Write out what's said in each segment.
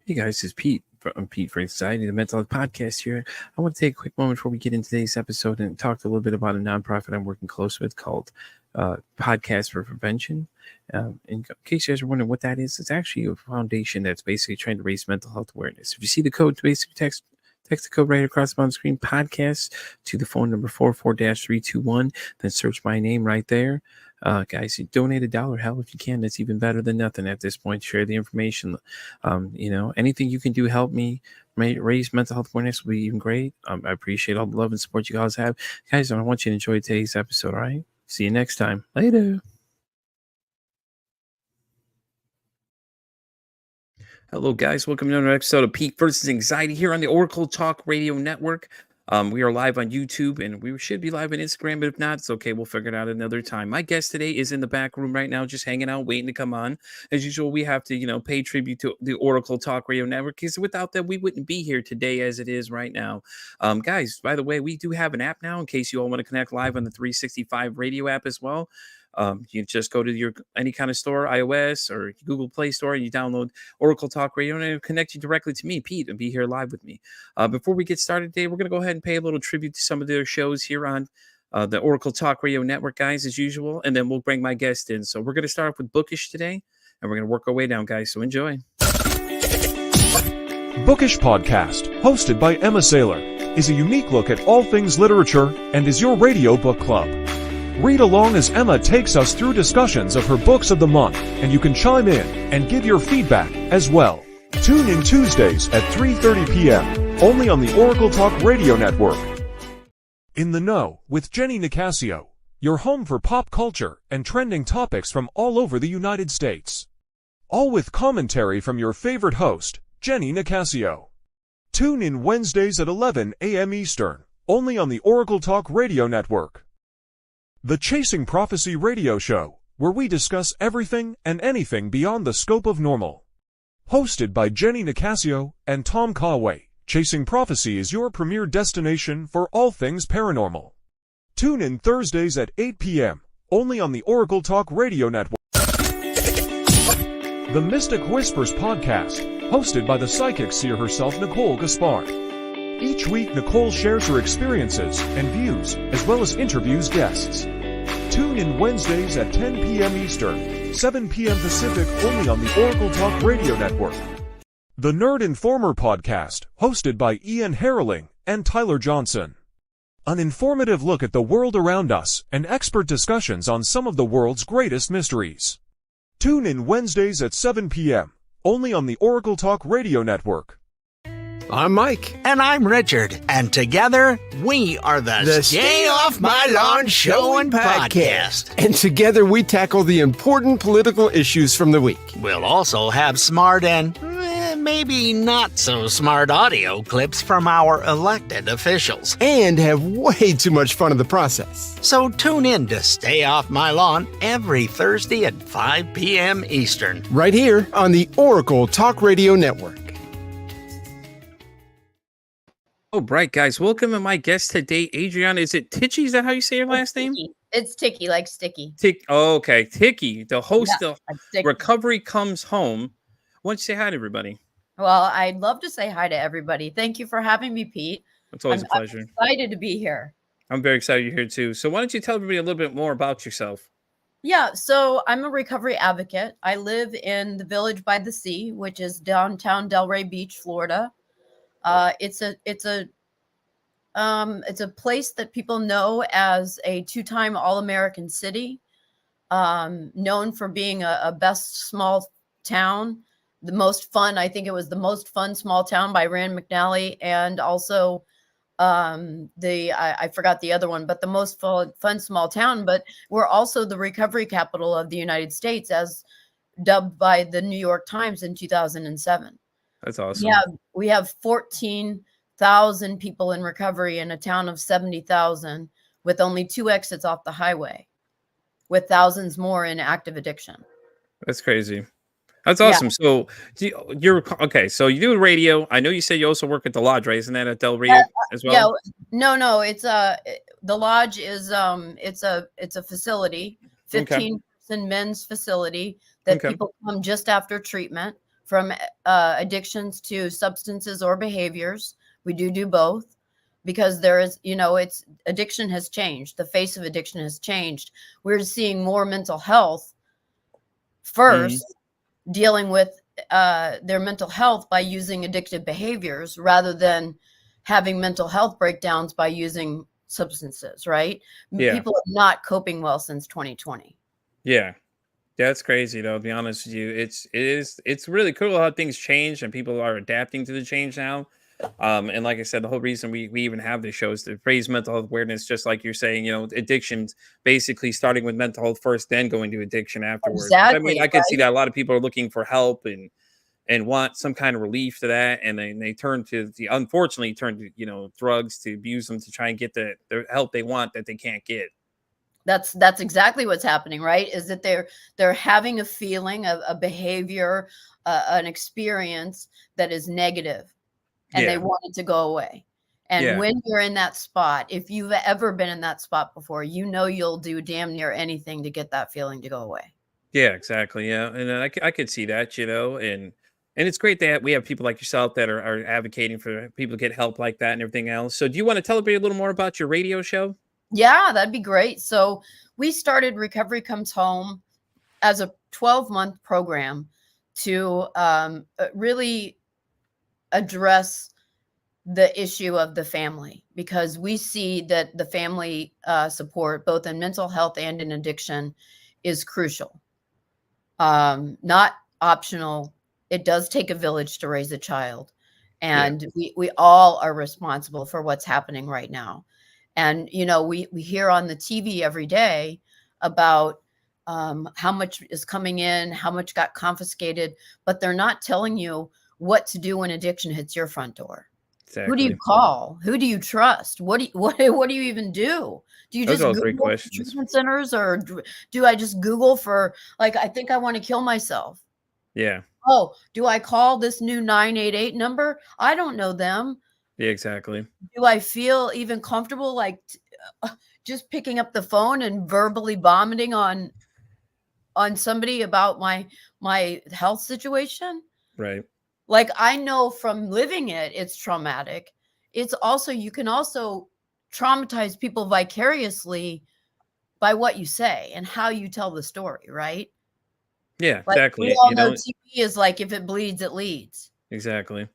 Hey guys, it's Pete from Pete for Anxiety, the mental health podcast here. I want to take a quick moment before we get into today's episode and talk a little bit about a nonprofit I'm working close with called Podcast for Prevention. In case you guys are wondering what that is, it's actually a foundation that's basically trying to raise mental health awareness. If you see the code, basically text the code right across the bottom of the screen, podcast, to the phone number 44-321, then search my name right there. Guys, donate $1. Hell, if you can, that's even better than nothing at this point. Share the information. Anything you can do, help me raise mental health awareness will be even great. I appreciate all the love and support you guys have. Guys, I want you to enjoy today's episode, all right? See you next time. Later. Hello, guys. Welcome to another episode of Pete versus Anxiety here on the Oracle Talk Radio Network. We are live on YouTube, and we should be live on Instagram, but if not, it's okay. We'll figure it out another time. My guest today is in the back room right now, just hanging out, waiting to come on. As usual, we have to, pay tribute to the Oracle Talk Radio Network, because without that, we wouldn't be here today as it is right now. Guys, by the way, we do have an app now in case you all want to connect live on the 365 radio app as well. You just go to your any kind of store, iOS or Google Play Store, and you download Oracle Talk Radio, and it'll connect you directly to me, Pete, and be here live with me. Before we get started today, we're going to go ahead and pay a little tribute to some of their shows here on the Oracle Talk Radio Network, guys, as usual, and then we'll bring my guest in. So we're going to start off with Bookish today, and we're going to work our way down, guys, so enjoy. Bookish Podcast, hosted by Emma Saylor, is a unique look at all things literature and is your radio book club. Read along as Emma takes us through discussions of her books of the month, and you can chime in and give your feedback as well. Tune in Tuesdays at 3:30 p.m., only on the Oracle Talk Radio Network. In the Know with Jenny Nicasio, your home for pop culture and trending topics from all over the United States. All with commentary from your favorite host, Jenny Nicasio. Tune in Wednesdays at 11 a.m. Eastern, only on the Oracle Talk Radio Network. The Chasing Prophecy radio show, where we discuss everything and anything beyond the scope of normal. Hosted by Jenny Nicasio and Tom Conway, Chasing Prophecy is your premier destination for all things paranormal. Tune in Thursdays at 8 p.m., only on the Oracle Talk Radio Network. The Mystic Whispers podcast, hosted by the psychic seer herself, Nicole Gaspard. Each week, Nicole shares her experiences and views, as well as interviews guests. Tune in Wednesdays at 10 p.m. Eastern, 7 p.m. Pacific, only on the Oracle Talk Radio Network. The Nerd Informer podcast, hosted by Ian Harrelling and Tyler Johnson. An informative look at the world around us and expert discussions on some of the world's greatest mysteries. Tune in Wednesdays at 7 p.m., only on the Oracle Talk Radio Network. I'm Mike. And I'm Richard. And together, we are the Stay Off My Lawn Show and Podcast. And together we tackle the important political issues from the week. We'll also have smart and maybe not so smart audio clips from our elected officials. And have way too much fun in the process. So tune in to Stay Off My Lawn every Thursday at 5 p.m. Eastern. Right here on the Oracle Talk Radio Network. Oh, right, guys. Welcome to my guest today, Andrienne. Is it TIchy? Is that how you say your last name? It's TIchy, like sticky. Okay. TIchy, the host of sticky. Recovery Comes Home. Why don't you say hi to everybody? Well, I'd love to say hi to everybody. Thank you for having me, Pete. It's always a pleasure. I'm excited to be here. I'm very excited you're here, too. So why don't you tell everybody a little bit more about yourself? Yeah, so I'm a recovery advocate. I live in the Village by the Sea, which is downtown Delray Beach, Florida. It's a place that people know as a two-time All-American city, known for being a best small town, the most fun. I think it was the most fun small town by Rand McNally, and also I forgot the other one, but the most fun small town. But we're also the recovery capital of the United States, as dubbed by the New York Times in 2007. That's awesome. Yeah, we have 14,000 people in recovery in a town of 70,000 with only 2 exits off the highway, with thousands more in active addiction. That's crazy. That's awesome. Yeah. So you're okay. So you do radio. I know you said you also work at the lodge, right? Isn't that at Del Rio as well? Yeah. No. It's the lodge is it's a facility, 15-person men's facility that people come just after treatment from addictions to substances or behaviors. We do both because there is, it's addiction has changed. The face of addiction has changed. We're seeing more mental health Mhm. first, dealing with their mental health by using addictive behaviors rather than having mental health breakdowns by using substances, right? Yeah. People are not coping well since 2020. Yeah. That's crazy though, to be honest with you. It's really cool how things change and people are adapting to the change now. And like I said, the whole reason we even have this show is to raise mental health awareness, just like you're saying, addictions basically starting with mental health first, then going to addiction afterwards. 'Cause I mean, Exactly, I could see right? that a lot of people are looking for help and want some kind of relief to that, and then they turn to the unfortunately turn to drugs to abuse them to try and get the help they want that they can't get. That's exactly what's happening, right? Is that they're having a feeling, a behavior, an experience that is negative, and they Yeah, want it to go away. And yeah. when you're in that spot, if you've ever been in that spot before, you'll do damn near anything to get that feeling to go away. Yeah, exactly. Yeah, and I could see that, and it's great that we have people like yourself that are advocating for people to get help like that and everything else. So, do you want to tell everybody a little more about your radio show? Yeah, that'd be great. So we started Recovery Comes Home as a 12-month program to really address the issue of the family, because we see that the family support, both in mental health and in addiction, is crucial. Not optional. It does take a village to raise a child. Yeah, And we all are responsible for what's happening right now. And, we hear on the TV every day about how much is coming in, how much got confiscated, but they're not telling you what to do when addiction hits your front door. Who do you exactly. call? Who do you trust? What do you even do? Do you Those are just all great Google for questions. treatment centers, or do I just Google for, like, I think I want to kill myself? Yeah, Oh, do I call this new 988 number? I don't know them. yeah, exactly. Do I feel even comfortable, like, just picking up the phone and verbally vomiting on somebody about my health situation? Right. Like, I know from living it, it's traumatic. It's also, you can also traumatize people vicariously by what you say and how you tell the story, right? Yeah, Like, we exactly. all know TV is like, if it bleeds, it leads. Exactly.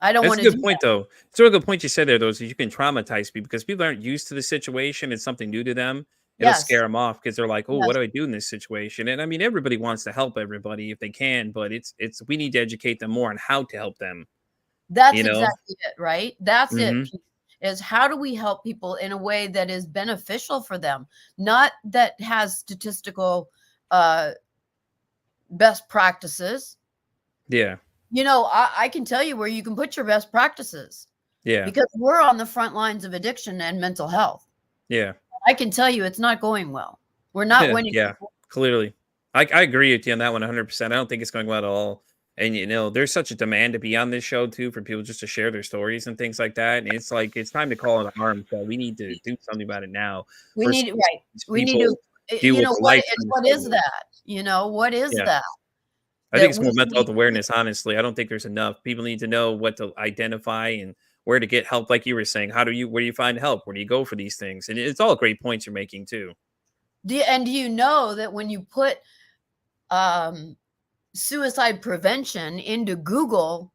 I don't That's a want to do good point, that. though. It's a real good point you said there, though, is you can traumatize people because people aren't used to the situation. It's something new to them. It'll scare Yes, them off because they're like, "Oh, what yes. do I do in this situation?" And I mean, everybody wants to help everybody if they can, but it's we need to educate them more on how to help them. That's You know? exactly it, right? That's it, Hmm. Pete, is how do we help people in a way that is beneficial for them, not that has statistical uh, best practices. Yeah. I can tell you where you can put your best practices, Yeah. because we're on the front lines of addiction and mental health. Yeah. I can tell you it's not going well. We're not winning. Yeah. Clearly, I agree with you on that 100%. I don't think it's going well at all. And there's such a demand to be on this show too for people just to share their stories and things like that. And it's like it's time to call it harm. So we need to do something about it now We need versus it right. these We need to, people deal with a what and lifetime of what is struggles. that? What is Yeah. that I think that it's more we mental need? health awareness, honestly. I don't think there's enough. People need to know what to identify and where to get help, like you were saying. Where do you find help? Where do you go for these things? And it's all great points you're making too. And do you know that when you put um, suicide prevention into Google,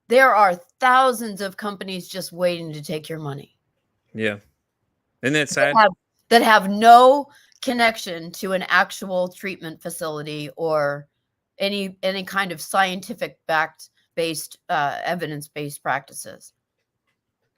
there are thousands of companies just waiting to take your money Yeah. Isn't that that sad? have no connection to an actual treatment facility or any kind of scientific backed based evidence based practices.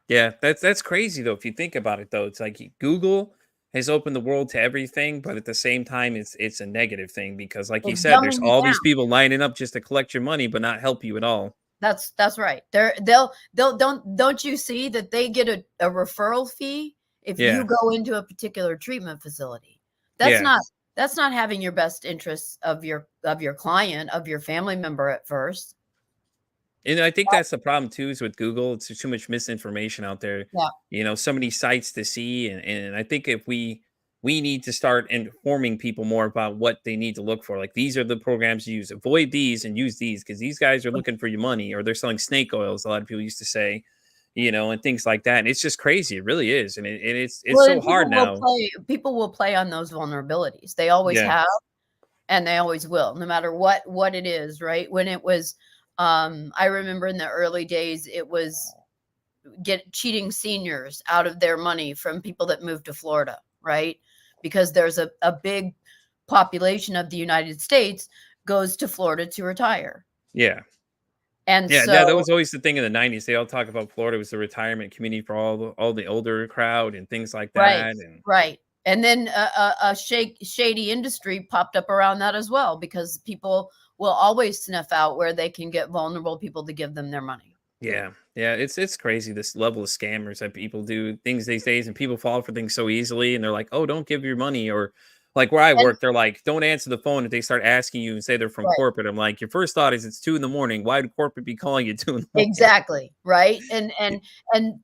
Yeah, that's crazy though. If you think about it though, it's like Google has opened the world to everything, but at the same time, it's a negative thing because, like you It's said, there's dumbing you all these down. people lining up just to collect your money, but not help you at all. That's right. They'll don't you see that they get a referral fee if you Yeah, go into a particular treatment facility? That's yeah, not that's not having your best interests of your client, of your family member at first. and I think that's the problem too. Is with Google, it's too much misinformation out there. Yeah. So many sites to see, and I think if we we need to start informing people more about what they need to look for. Like, these are the programs to use. Avoid these and use these because these guys are looking for your money, or they're selling snake oils. A lot of people used to say, and things like that. And it's just crazy. It really is, and it's Well, so and hard now. people will play on those vulnerabilities. They always Yeah, have, and they always will, no matter what it is, right? When it was, I remember in the early days, it was cheating seniors out of their money from people that moved to Florida, right? Because there's a big population of the United States goes to Florida to retire. yeah. And Yeah, that so, was always the thing in the '90s. They all talk about Florida was the retirement community for all the older crowd and things like right, that. And right. And then a shady industry popped up around that as well, because people will always sniff out where they can get vulnerable people to give them their money. yeah, yeah, it's crazy this level of scammers that people do things these days, and people fall for things so easily. And they're like, "Oh, don't give your money," or like where I And work, they're like, "Don't answer the phone if they start asking you and say they're from right. corporate." I'm like, "Your first thought is it's 2 in the morning. Why would corporate be calling you 2 in the morning?" Exactly, right? And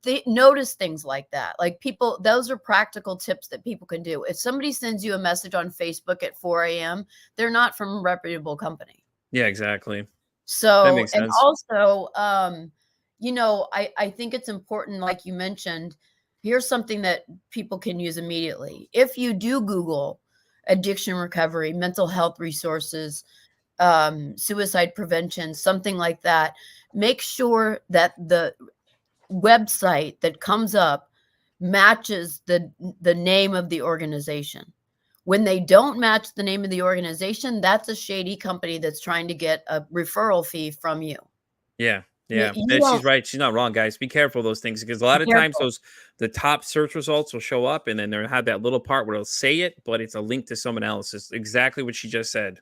they notice things like that. Like, people, those are practical tips that people can do. If somebody sends you a message on Facebook at 4 a.m., they're not from a reputable company. Yeah, exactly. That So, makes and sense. also, I think it's important, like you mentioned, here's something that people can use immediately. If you do Google addiction recovery, mental health resources, suicide prevention, something like that, make sure that the website that comes up matches the name of the organization. When they don't match the name of the organization, that's a shady company that's trying to get a referral fee from you. Yeah, You, yeah, you and don't she's right. She's not wrong, guys. Be careful of those things because a be lot of times careful. the top search results will show up, and then they'll have that little part where it'll say it, but it's a link to someone else. It's exactly what she just said.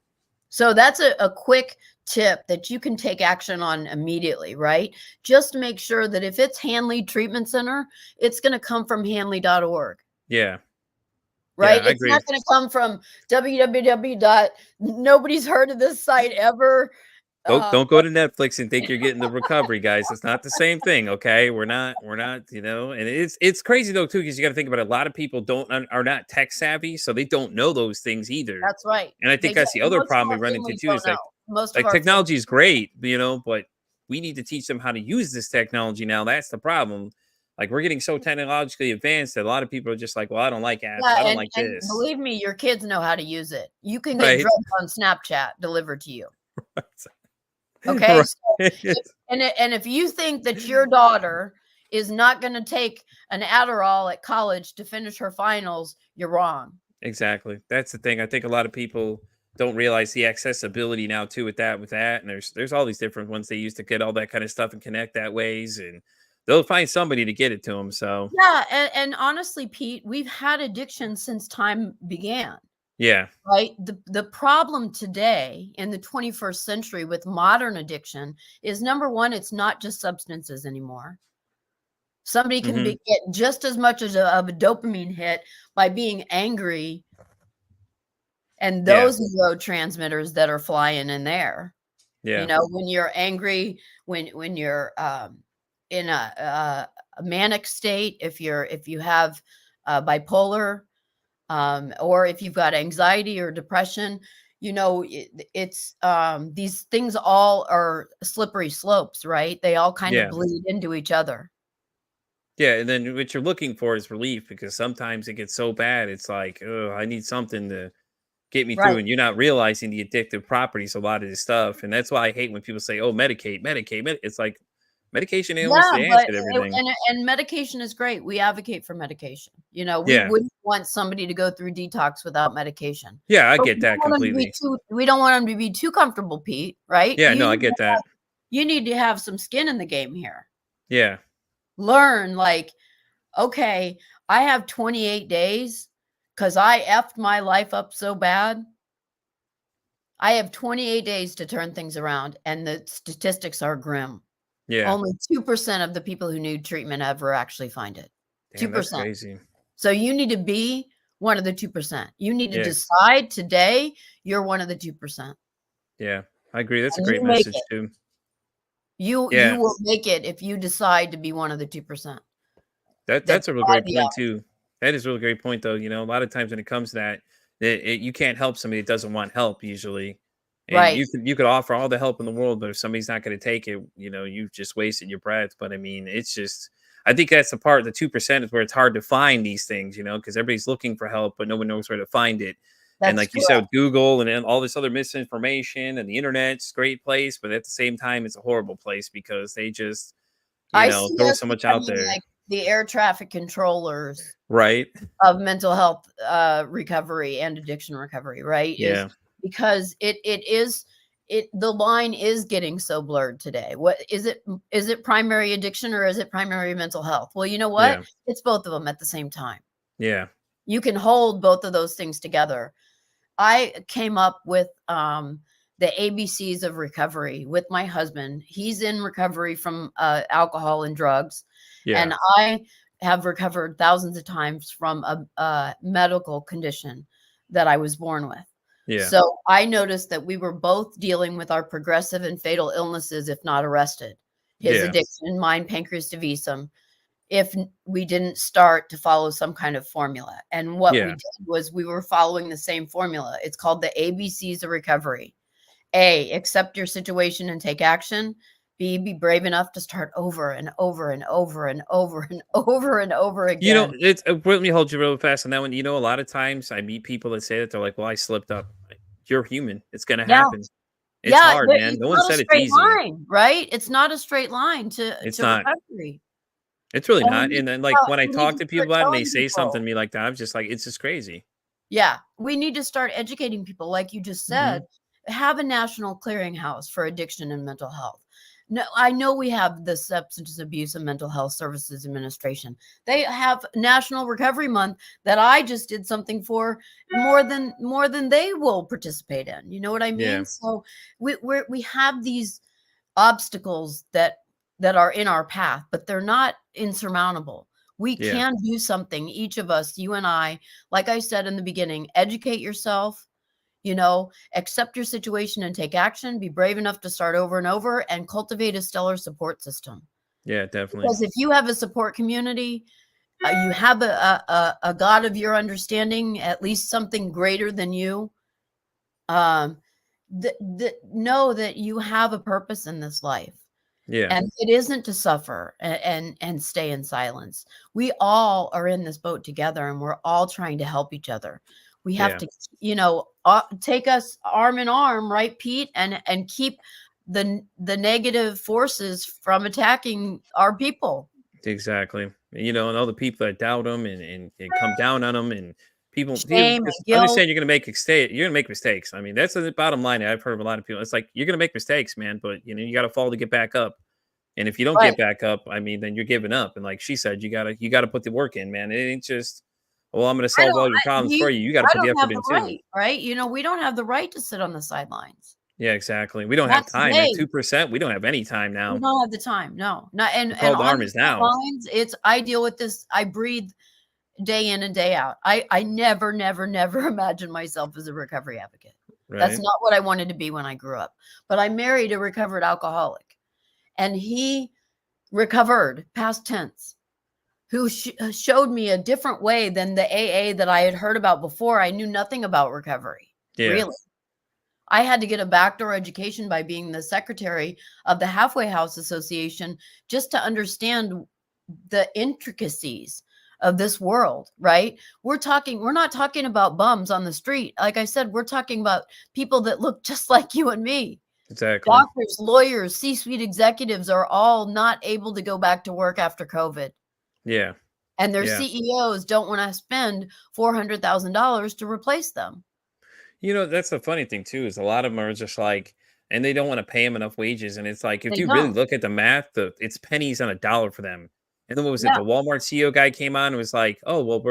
So that's a quick tip that you can take action on immediately, right? Just make sure that if it's Hanley Treatment Center, it's going to come from hanley.org. Yeah, yeah, Right? I It's agree. not going to come from www. Nobody's heard of this site ever. Don't go to Netflix and think you're getting the recovery, guys. It's not the same thing, okay? We're not, and it's crazy though too because you got to think about it. A lot of people are not tech savvy, so they don't know those things either. That's right. And I think that's the other Most of problem we our run into families too don't is know. Most of like our families, technology is great, but we need to teach them how to use this technology now. That's the problem. Like we're getting so technologically advanced that a lot of people are just like, well, I don't like apps. yeah, I don't and like and this. believe me, your kids know how to use it. You can get Right. drugs on Snapchat delivered to you. Okay, Right. so if you think that your daughter is not going to take an Adderall at college to finish her finals, you're wrong. Exactly. That's the thing. I think a lot of people don't realize the accessibility now too with that. And there's all these different ones they use to get all that kind of stuff and connect that ways. And they'll find somebody to get it to them. So Yeah, and honestly, Pete, we've had addiction since time began. yeah. Right? The problem today in the 21st century with modern addiction is, number one, it's not just substances anymore. Somebody can Hmm. get just as much as of a dopamine hit by being angry, and Yeah. those neurotransmitters that are flying in there. Yeah. When you're angry, when you're in a manic state, if you have bipolar, or if you've got anxiety or depression, it's these things all are slippery slopes, right? They all kind of Yeah. bleed into each other. Yeah. And then what you're looking for is relief because sometimes it gets so bad. It's like, oh, I need something to get me through. Right. And you're not realizing the addictive properties of a lot of this stuff. And that's why I hate when people say, oh, It's like medication ain't always Yeah, the but answer to everything. and medication is great. We advocate for medication. We Yeah. wouldn't want somebody to go through detox without medication. Yeah. I But get that completely. we don't want them to be too comfortable, Pete, right? Yeah. No, I get that. You need to have some skin in the game here. Yeah. Learn, like, okay, I have 28 days because I effed my life up so bad. I have 28 days to turn things around, and the statistics are grim. Yeah. Only 2% of the people who need treatment ever actually find it. Damn, that's 2%. crazy. So you need to be one of the 2%. You need to Yeah. decide today you're one of the 2%. Yeah. I agree. That's a And great you make message it. too. You Yeah. will make it if you decide to be one of the 2%. That's That's a real by great the point too. That is a really great point, though. A lot of times when it comes to that, you can't help somebody that doesn't want help usually, and Right. you could offer all the help in the world, but if somebody's not going to take it, you've just wasted your breath. But I mean, it's just, I think that's the part. The 2% is where it's hard to find these things, because everybody's looking for help, but no one knows where to find it. And That's like you said, correct. with Google and then all this other misinformation and the internet's a great place, but at the same time, it's a horrible place because they just, I see throw us so much out becoming there, like the air traffic controllers right? of mental health recovery and addiction recovery, right? Is Yeah, because the line is getting so blurred today. What is it? Is it primary addiction or is it primary mental health? Well, you know what? yeah, It's both of them at the same time. yeah, You can hold both of those things together. I came up with the ABCs of recovery with my husband. He's in recovery from alcohol and drugs, yeah, and I have recovered thousands of times from a medical condition that I was born with. yeah, So I noticed that we were both dealing with our progressive and fatal illnesses if not arrested. His yeah, addiction, mine pancreas divisum, if we didn't start to follow some kind of formula. And what we yeah. did was we were following the same formula. It's called the ABCs of recovery. A, accept your situation and take action. B, be brave enough to start over and over and over and over and over and over again. It's let me hold you real fast on that one. A lot of times I meet people that say that they're like, "Well, I slipped up." You're human. It's gonna Yeah. happen. It's Yeah. hard, man. It's No one not a said it's straight easy. line, right? It's not a straight line It's to not. recovery. It's really And not. And then, like, when I we need talk to to people start about it and they telling say something to people. me like that, I'm just like, it's just crazy. Yeah, we need to start educating people, like you just Hmm. said. Have a national clearinghouse for addiction and mental health. No, I know we have the Substance Abuse and Mental Health Services Administration. They have National Recovery Month that I just did something for more than they will participate in. You know what I Yeah, mean? So we have these obstacles that are in our path, but they're not insurmountable. We yeah, can do something, each of us, you and I, like I said in the beginning, educate yourself, accept your situation and take action, be brave enough to start over and over, and cultivate a stellar support system. yeah, definitely. Because if you have a support community, you have a God of your understanding, at least something greater than you, um, know that you have a purpose in this life. Yeah, And it isn't to suffer and stay in silence. We all are in this boat together and we're all trying to help each other. We have yeah, to, take us arm in arm, right, Pete, and keep the negative forces from attacking our people. exactly. And all the people that doubt them and come down on them and people Shame just and guilt. understand you're gonna make mistake. You're gonna make mistakes. I mean, that's the bottom line. I've heard of a lot of people. It's like you're gonna make mistakes, man, but you got to fall to get back up. And if you don't Right. get back up, I mean, then you're giving up. And like she said, you gotta put the work in, man. It ain't just, well, I'm gonna I solve don't all your problems for we you. You got to I put the don't have effort the in too. right, right? We don't have the right to sit on the sidelines. Yeah, exactly. We don't have Not time. At today. 2%, we don't have any time We now. don't have the time. No. Not The and call to on arm the is front now. lines, I deal with this. I breathe day in and day out. I never, never, never imagined myself as a recovery advocate. That's Right? not what I wanted to be when I grew up. But I married a recovered alcoholic, and he recovered, past tense, who showed me a different way than the AA that I had heard about before. I knew nothing about recovery, Yeah. really. I had to get a backdoor education by being the secretary of the Halfway House Association just to understand the intricacies of this world, right? We're not talking about bums on the street. Like I said, we're talking about people that look just like you and me. Exactly. Doctors, lawyers, C-suite executives are all not able to go back to work after COVID. Yeah. And their Yeah. CEOs don't want to spend $400,000 to replace them. That's the funny thing too, is a lot of them are just like, and they don't want to pay them enough wages. And it's like, if They you really don't. look at the math, it's pennies on a dollar for them. And then what was it? Yeah, The Walmart CEO guy came on and was like, "Oh, well,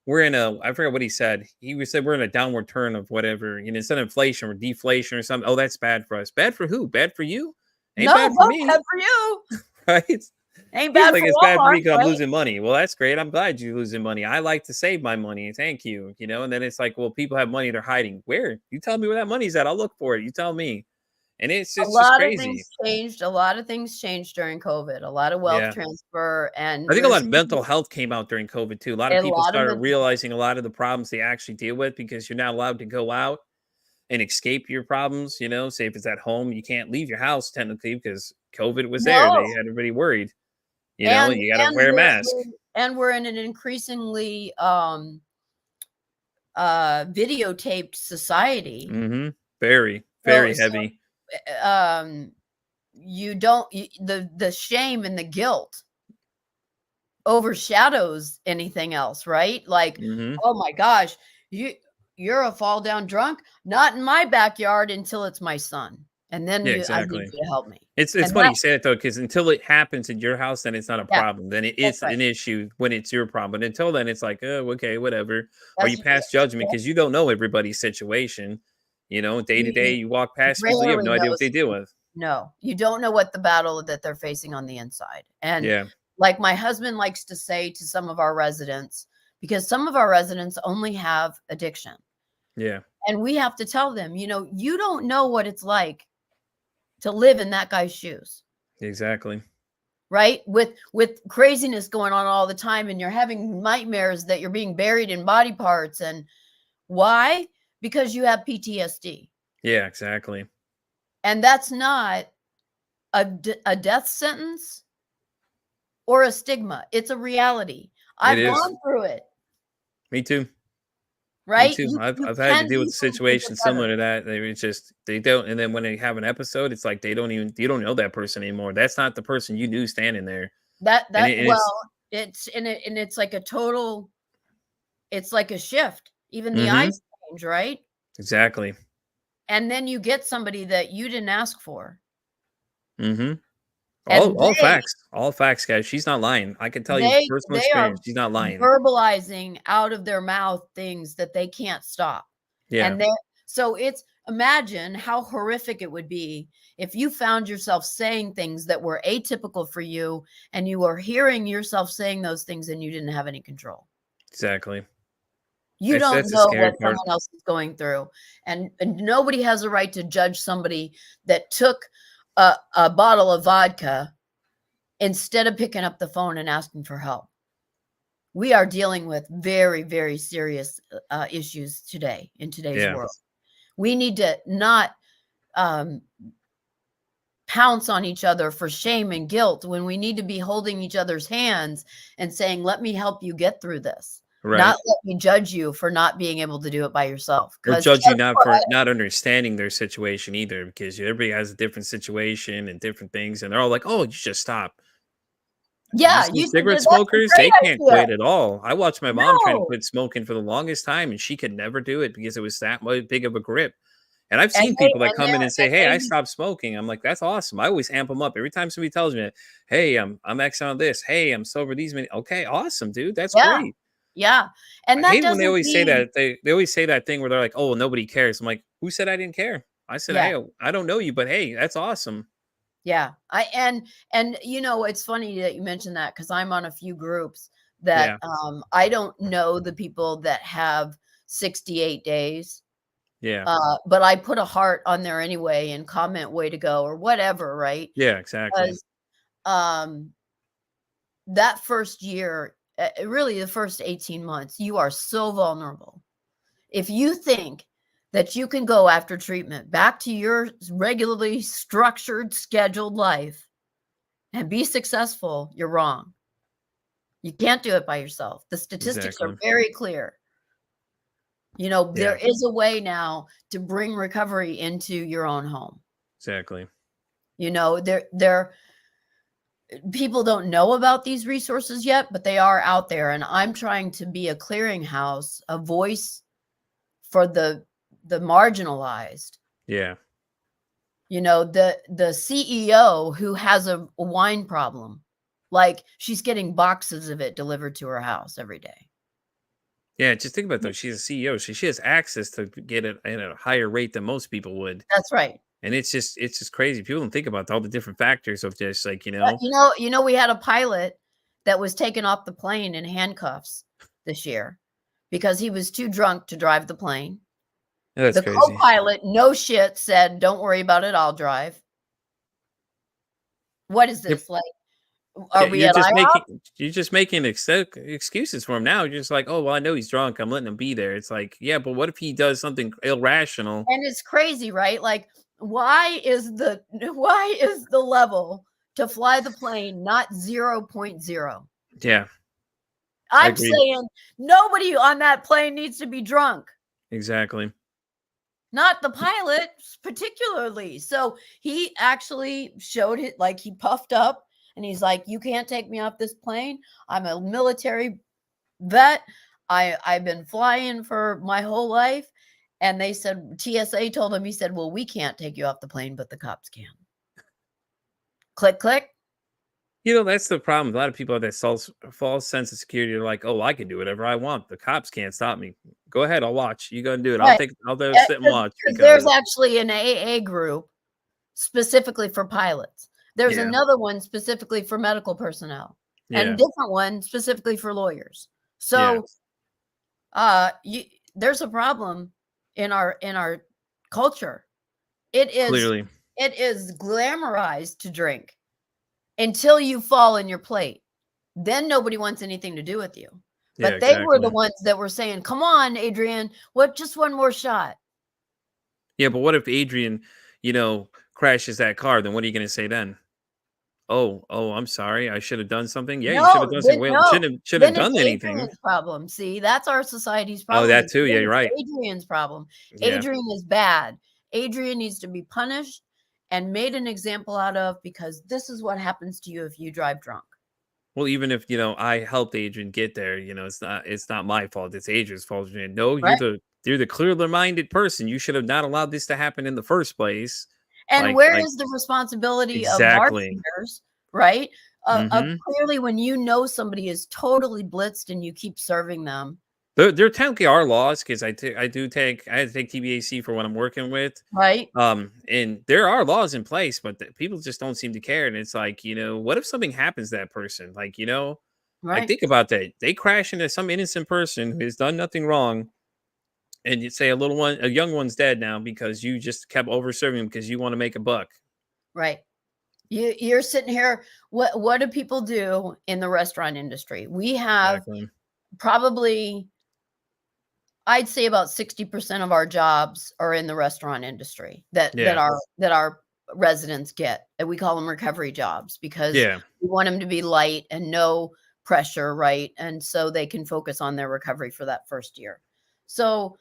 we're in a," I forget what he said. Said we're in a downward turn of whatever. Instead of inflation or deflation or something. Oh, that's bad for us. Bad for who? Bad for you? Ain't no, bad for no, me, bad for you. right? Ain't He's bad like, for "It's bad for Walmart, me because 'cause I'm right? losing money." Well, that's great. I'm glad you're losing money. I like to save my money. Thank you. And then it's like, well, people have money they're hiding. Where? You tell me where that money's at. I'll look for it. You tell me. And it's A just lot of crazy. things changed. A lot of things changed during COVID. A lot of wealth Yeah. transfer, and I think a we're lot of seeing mental health came out during COVID too. A lot of a people lot of started mental health. realizing a lot of the problems they actually deal with because you're not allowed to go out and escape your problems. Say if it's at home, you can't leave your house technically because COVID was there. They No, had everybody worried. and And you got to and wear a we're, mask. we're in an increasingly videotaped society. Mm-hmm. Very, So very heavy. um you don't the shame and the guilt overshadows anything else, right? Like, Mm-hmm. oh my gosh, you're a fall down drunk, not in my backyard until it's my son, and then Yeah, I need exactly. you to help me. It's And funny that, you say that though, because until it happens in your house, then it's not a yeah, problem. Then it that's is right. an issue when it's your problem. But until then, it's like, oh, okay, whatever. Or That's you pass judgment because you don't know everybody's situation. Day to day, you you walk past people, you have rarely no idea what knows. they deal with. No, you don't know what the battle that they're facing on the inside. And Yeah, like my husband likes to say to some of our residents, because some of our residents only have addiction, yeah, and we have to tell them, you don't know what it's like to live in that guy's shoes, exactly. right? With craziness going on all the time, and you're having nightmares that you're being buried in body parts. And why? Because you have PTSD. Yeah, exactly. And that's not a death sentence or a stigma. It's a reality. It I've is. gone through it, Me too. Me right? too. You I've you I've had to can deal with easily get situations better. similar to that. It's just they don't, and then when they have an episode, it's like they don't even you don't know that person anymore. That's not the person you knew standing there, That and, that it, and well, it's it's like a total, it's like a shift. Even the mm-hmm, eyes change, right? exactly. And then you get somebody that you didn't ask for. Mm-hmm. And All facts, guys. She's not lying. I can tell you personal they experience. are She's not lying. verbalizing out of their mouth things that they can't stop. Yeah, And they so it's imagine how horrific it would be if you found yourself saying things that were atypical for you, and you were hearing yourself saying those things and you didn't have any control. exactly. You That's don't that's the know scary what part. someone else is going through. And nobody has a right to judge somebody that took a bottle of vodka instead of picking up the phone and asking for help. We are dealing with very, very serious issues today in today's Yeah, world. We need to not um, pounce on each other for shame and guilt when we need to be holding each other's hands and saying, let me help you get through this. right. Not let me judge you for not being able to do it by yourself. Or Because judge you not for not understanding their situation either, because everybody has a different situation and different things, and they're all like, "Oh, you just stop." You yeah, see you should do, cigarette that's a smokers, they great can't idea. quit at all. I watched my mom trying to No. quit smoking for the longest time, and she could never do it because it was that big of a grip. And I've And seen they people that and come in they're and say, and "Hey, I they stopped smoking." I'm like, "That's awesome." I always amp them up every time somebody tells me, "Hey, I'm X on this. Hey, I'm sober these many." Okay, awesome, dude. That's yeah, great. yeah. And I that hate when they doesn't always say mean that. They always say that thing where they're like, "Oh, well, nobody cares." I'm like, "Who said I didn't care?" I said, yeah. "Hey, I don't know you, but hey, that's awesome." Yeah. And it's funny that you mentioned that, because I'm on a few groups that Yeah, I don't know the people that have 68 days. yeah, But I put a heart on there anyway and comment way to go or whatever, right? yeah, exactly, Because um that first year, really the first 18 months, you are so vulnerable. If you think that you can go after treatment back to your regularly structured, scheduled life and be successful, you're wrong. You can't do it by yourself. The statistics are exactly. very clear. There Yeah, is a way now to bring recovery into your own home. exactly. There people don't know about these resources yet, but they are out there, and I'm trying to be a clearinghouse, a voice for the marginalized. Yeah, The CEO who has a wine problem, like she's getting boxes of it delivered to her house every day. yeah. Just think about it, though. She's a CEO, so she has access to get it at a higher rate than most people would. That's right. And it's just crazy. People don't think about all the different factors of just like We had a pilot that was taken off the plane in handcuffs this year because he was too drunk to drive the plane. That's The crazy. co-pilot, no shit, said, "Don't worry about it, I'll drive." What is Yep. this? Like, are Yeah, we at IHOP? you're just making excuses for him now. You're just like, oh well, I know he's drunk. I'm letting him be there. It's like, yeah, but what if he does something irrational? And it's crazy, right? Like, why is the level to fly the plane not 0.0? Yeah, I'm agreed. saying nobody on that plane needs to be drunk, Exactly. not the pilot particularly. So he actually showed it, like he puffed up and he's like, "You can't take me off this plane. I'm a military vet. I've been flying for my whole life." And they said, TSA told him, he said, "Well, we can't take you off the plane, but the cops can." Click, click. That's the problem. A lot of people have that false sense of security. They're like, oh, I can do whatever I want. The cops can't stop me. Go ahead, I'll watch. You go and do it. Right. I'll there sit and watch Because there's because actually an AA group specifically for pilots. There's yeah, another one specifically for medical personnel, and a yeah, different one specifically for lawyers. yeah. So there's a problem in our culture. It is Clearly, it is glamorized to drink until you fall in your plate. Then nobody wants anything to do with you. yeah, But they were the exactly. ones that were saying, "Come on, Adrienne, what just one more shot." Yeah, but what if Adrian, crashes that car? Then what are you going to say then? Oh, I'm sorry. I should have done something. Yeah, you should have done something. Well, No. should have Then it's done anything. Adrian's problem. See, that's our society's Oh, problem. that too. Yeah, Then you're it's right. Adrian's problem. Yeah. Adrian is bad. Adrian needs to be punished and made an example out of, because this is what happens to you if you drive drunk. Well, even if I helped Adrian get there, it's not my fault. It's Adrian's fault. No, Right. you're the clearly minded person. You should have not allowed this to happen in the first place. And Like where like is the responsibility of exactly. bartenders, right? Hmm. Clearly, when you know somebody is totally blitzed and you keep serving them, There technically are laws because I had to take TBAC for what I'm working with. right? And there are laws in place, but people just don't seem to care. And it's like, what if something happens to that person? Like Right. think about that. They crash into some innocent person who has done nothing wrong, and you say a young one's dead now because you just kept over serving because you want to make a buck. Right. You're sitting here. What do people do in the restaurant industry? We have Exactly. probably, I'd say about 60% of our jobs are in the restaurant industry that Yeah. our residents get. And we call them recovery jobs because Yeah. we want them to be light and no pressure, right? And so they can focus on their recovery for that first year. So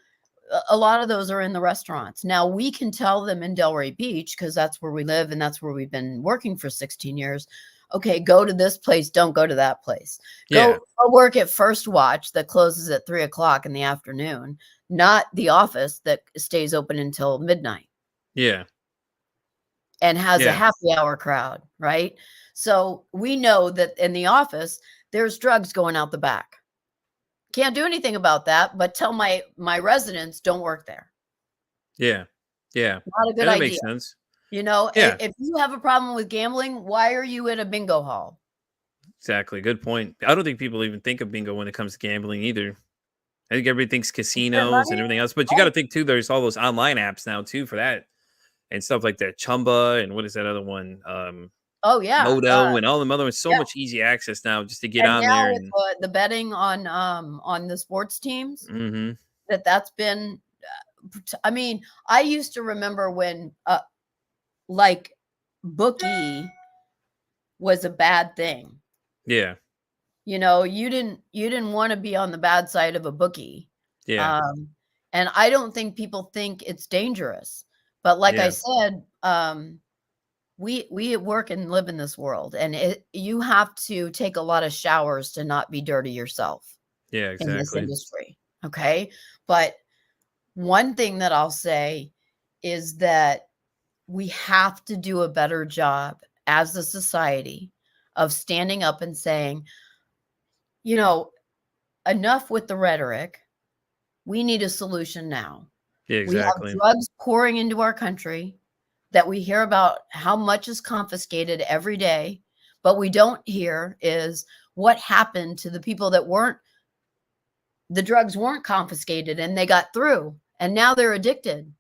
a lot of those are in the restaurants. Now we can tell them in Delray Beach, because that's where we live and that's where we've been working for 16 years. Okay, go to this place, don't go to that place. Yeah. Go work at First Watch that closes at 3 o'clock in the afternoon, not the office that stays open until midnight Yeah. and has a Yeah. happy hour crowd, right? So we know that in the office, there's drugs going out the back. Can't do anything about that, but tell my residents don't work there. Yeah. Yeah. Not a good And that idea. makes sense. Yeah. If you have a problem with gambling, why are you at a bingo hall? Exactly. Good point. I don't think people even think of bingo when it comes to gambling either. I think everybody thinks Spend casinos and money? everything else, but you got to think too. There's all those online apps now too for that and stuff like that. Chumba and what is that other one? Oh yeah, Moto and all them other ones. So yeah. much easy access now just to get And on now there with and. the betting on the sports teams, Hmm. that's been. I mean, I used to remember when like bookie was a bad thing. Yeah. You didn't want to be on the bad side of a bookie. Yeah. And I don't think people think it's dangerous. But like I Yeah. said, we work and live in this world, and you have to take a lot of showers to not be dirty yourself Yeah. in this Exactly. industry. Okay. But one thing that I'll say is that we have to do a better job as a society of standing up and saying, enough with the rhetoric. We need a solution now. Yeah. We have Exactly. drugs pouring into our country that we hear about how much is confiscated every day, but we don't hear is what happened to the people that the drugs weren't confiscated and they got through and now they're addicted,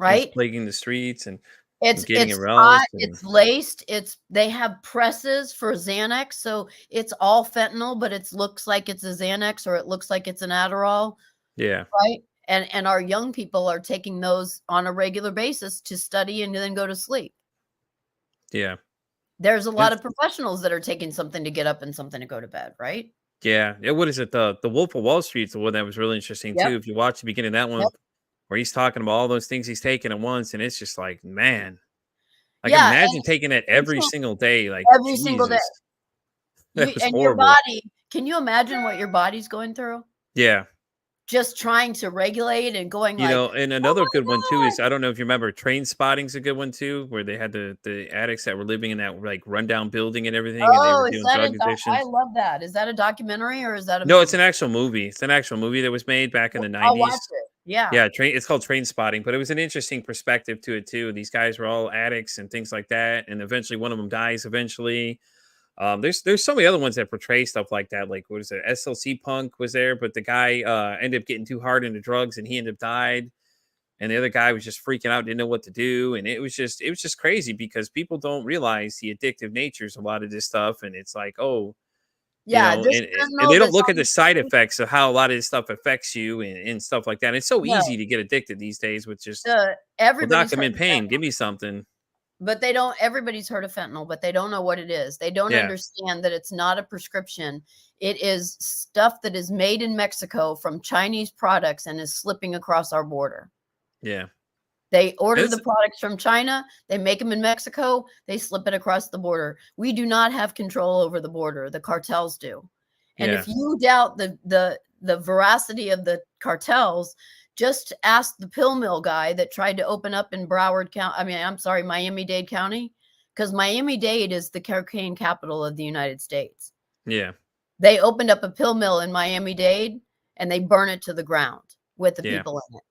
It's right? plaguing the streets and It's getting it's hot, aroused and it's laced, they have presses for Xanax, so it's all fentanyl, but it looks like it's a Xanax or it looks like it's an Adderall, yeah, right? And our young people are taking those on a regular basis to study and then go to sleep. yeah. There's a lot It's of professionals that are taking something to get up and something to go to bed, right? yeah. Yeah, what is it? The Wolf of Wall Street's the one that was really interesting too. Yep, If you watch the beginning of that yep. one where he's talking about all those things he's taking at once, and it's just like, man, like Yeah, imagine taking it and every so single day. Like, every single day. Jesus, You that was and your horrible. body, can you imagine what your body's going through? Yeah. Just trying to regulate and going like, And "Oh another good one too my is god." I don't know if you remember Train Spotting's a good one too, where they had the addicts that were living in that like rundown building and everything, and they were Oh, is doing that a drug doc I addictions. love that. Is that a documentary or is that a No, it's movie? an actual movie. It's an actual movie that was made back in the I'll watch 90s. it. Yeah. Yeah, Train it's called Train Spotting, but it was an interesting perspective to it too. These guys were all addicts and things like that, and eventually one of them dies eventually. There's so many other ones that portray stuff like that. Like what is it? SLC Punk was there, but the guy ended up getting too hard into drugs and he ended up died. And the other guy was just freaking out, didn't know what to do. And it was just crazy because people don't realize the addictive natures of a lot of this stuff. And it's like, oh, Yeah, this and they fentanyl don't that's look on at the the side street. effects of how a lot of this stuff affects you and stuff like that. And it's so No, easy to get addicted these days with just, well, doc, everybody's I'm heard in of pain. Give fentanyl, me something. but they don't everybody's heard of fentanyl, but they don't know what it is. They don't Yeah. understand that it's not a prescription. It is stuff that is made in Mexico from Chinese products and is slipping across our border. Yeah. They order It's, the products from China, they make them in Mexico, they slip it across the border. We do not have control over the border, the cartels do. And yeah. if you doubt the veracity of the cartels, just ask the pill mill guy that tried to open up in Broward County. I mean, I'm sorry, Miami-Dade County, because Miami-Dade is the cocaine capital of the United States. Yeah. They opened up a pill mill in Miami-Dade and they burn it to the ground with the Yeah. people in it.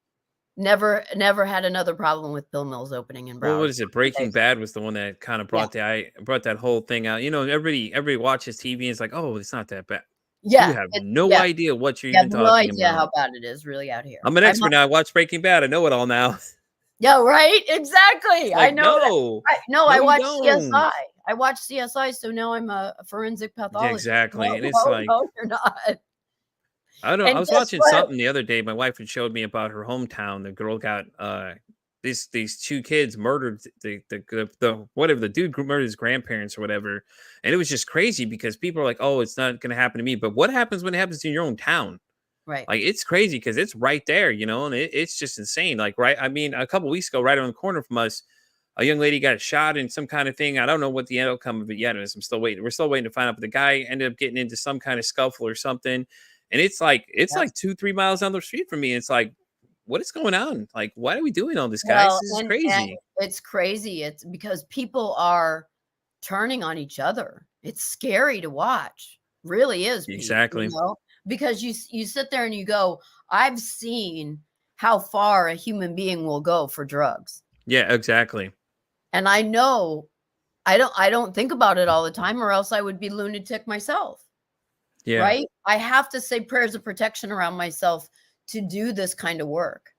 Never had another problem with pill mills opening in Well, what Broward. is it? Breaking Bad was the one that kind of Yeah. brought that whole thing out. Everybody watches TV and it's like, oh, it's not that bad. You Yeah, have it's no yeah, idea what you're you have even no talking idea about. how bad it is really out here. I'm an I'm expert now. I watch Breaking Bad. I know it all now. Yeah, right? Exactly. I Like, know that. no, I no, you watch don't. CSI. I watch CSI, so now I'm a forensic Yeah, pathologist. exactly. No, And it's no, like, no, you're not. I don't know. I And was guess watching what? something the other day. My wife had showed me about her hometown. The girl got these two kids murdered the whatever the dude murdered his grandparents or whatever, and it was just crazy because people are like, oh, it's not going to happen to me. But what happens when it happens in your own town? Right. Like it's crazy because it's right there, and it's just insane. Like right, I mean, a couple weeks ago, right around the corner from us, a young lady got shot in some kind of thing. I don't know what the outcome of it yet is. I'm still waiting. We're still waiting to find out. But the guy ended up getting into some kind of scuffle or something. And it's like Yes. 2-3 miles down the street from me. It's like, what is going on? Like, why are we doing all this, guys? Well, This is and crazy. it's crazy. It's because people are turning on each other. It's scary to watch. Really is, Pete, Exactly. because you sit there and you go, I've seen how far a human being will go for drugs. Yeah, exactly. And I know I don't think about it all the time or else I would be lunatic myself. Yeah. Right? I have to say prayers of protection around myself to do this kind of work.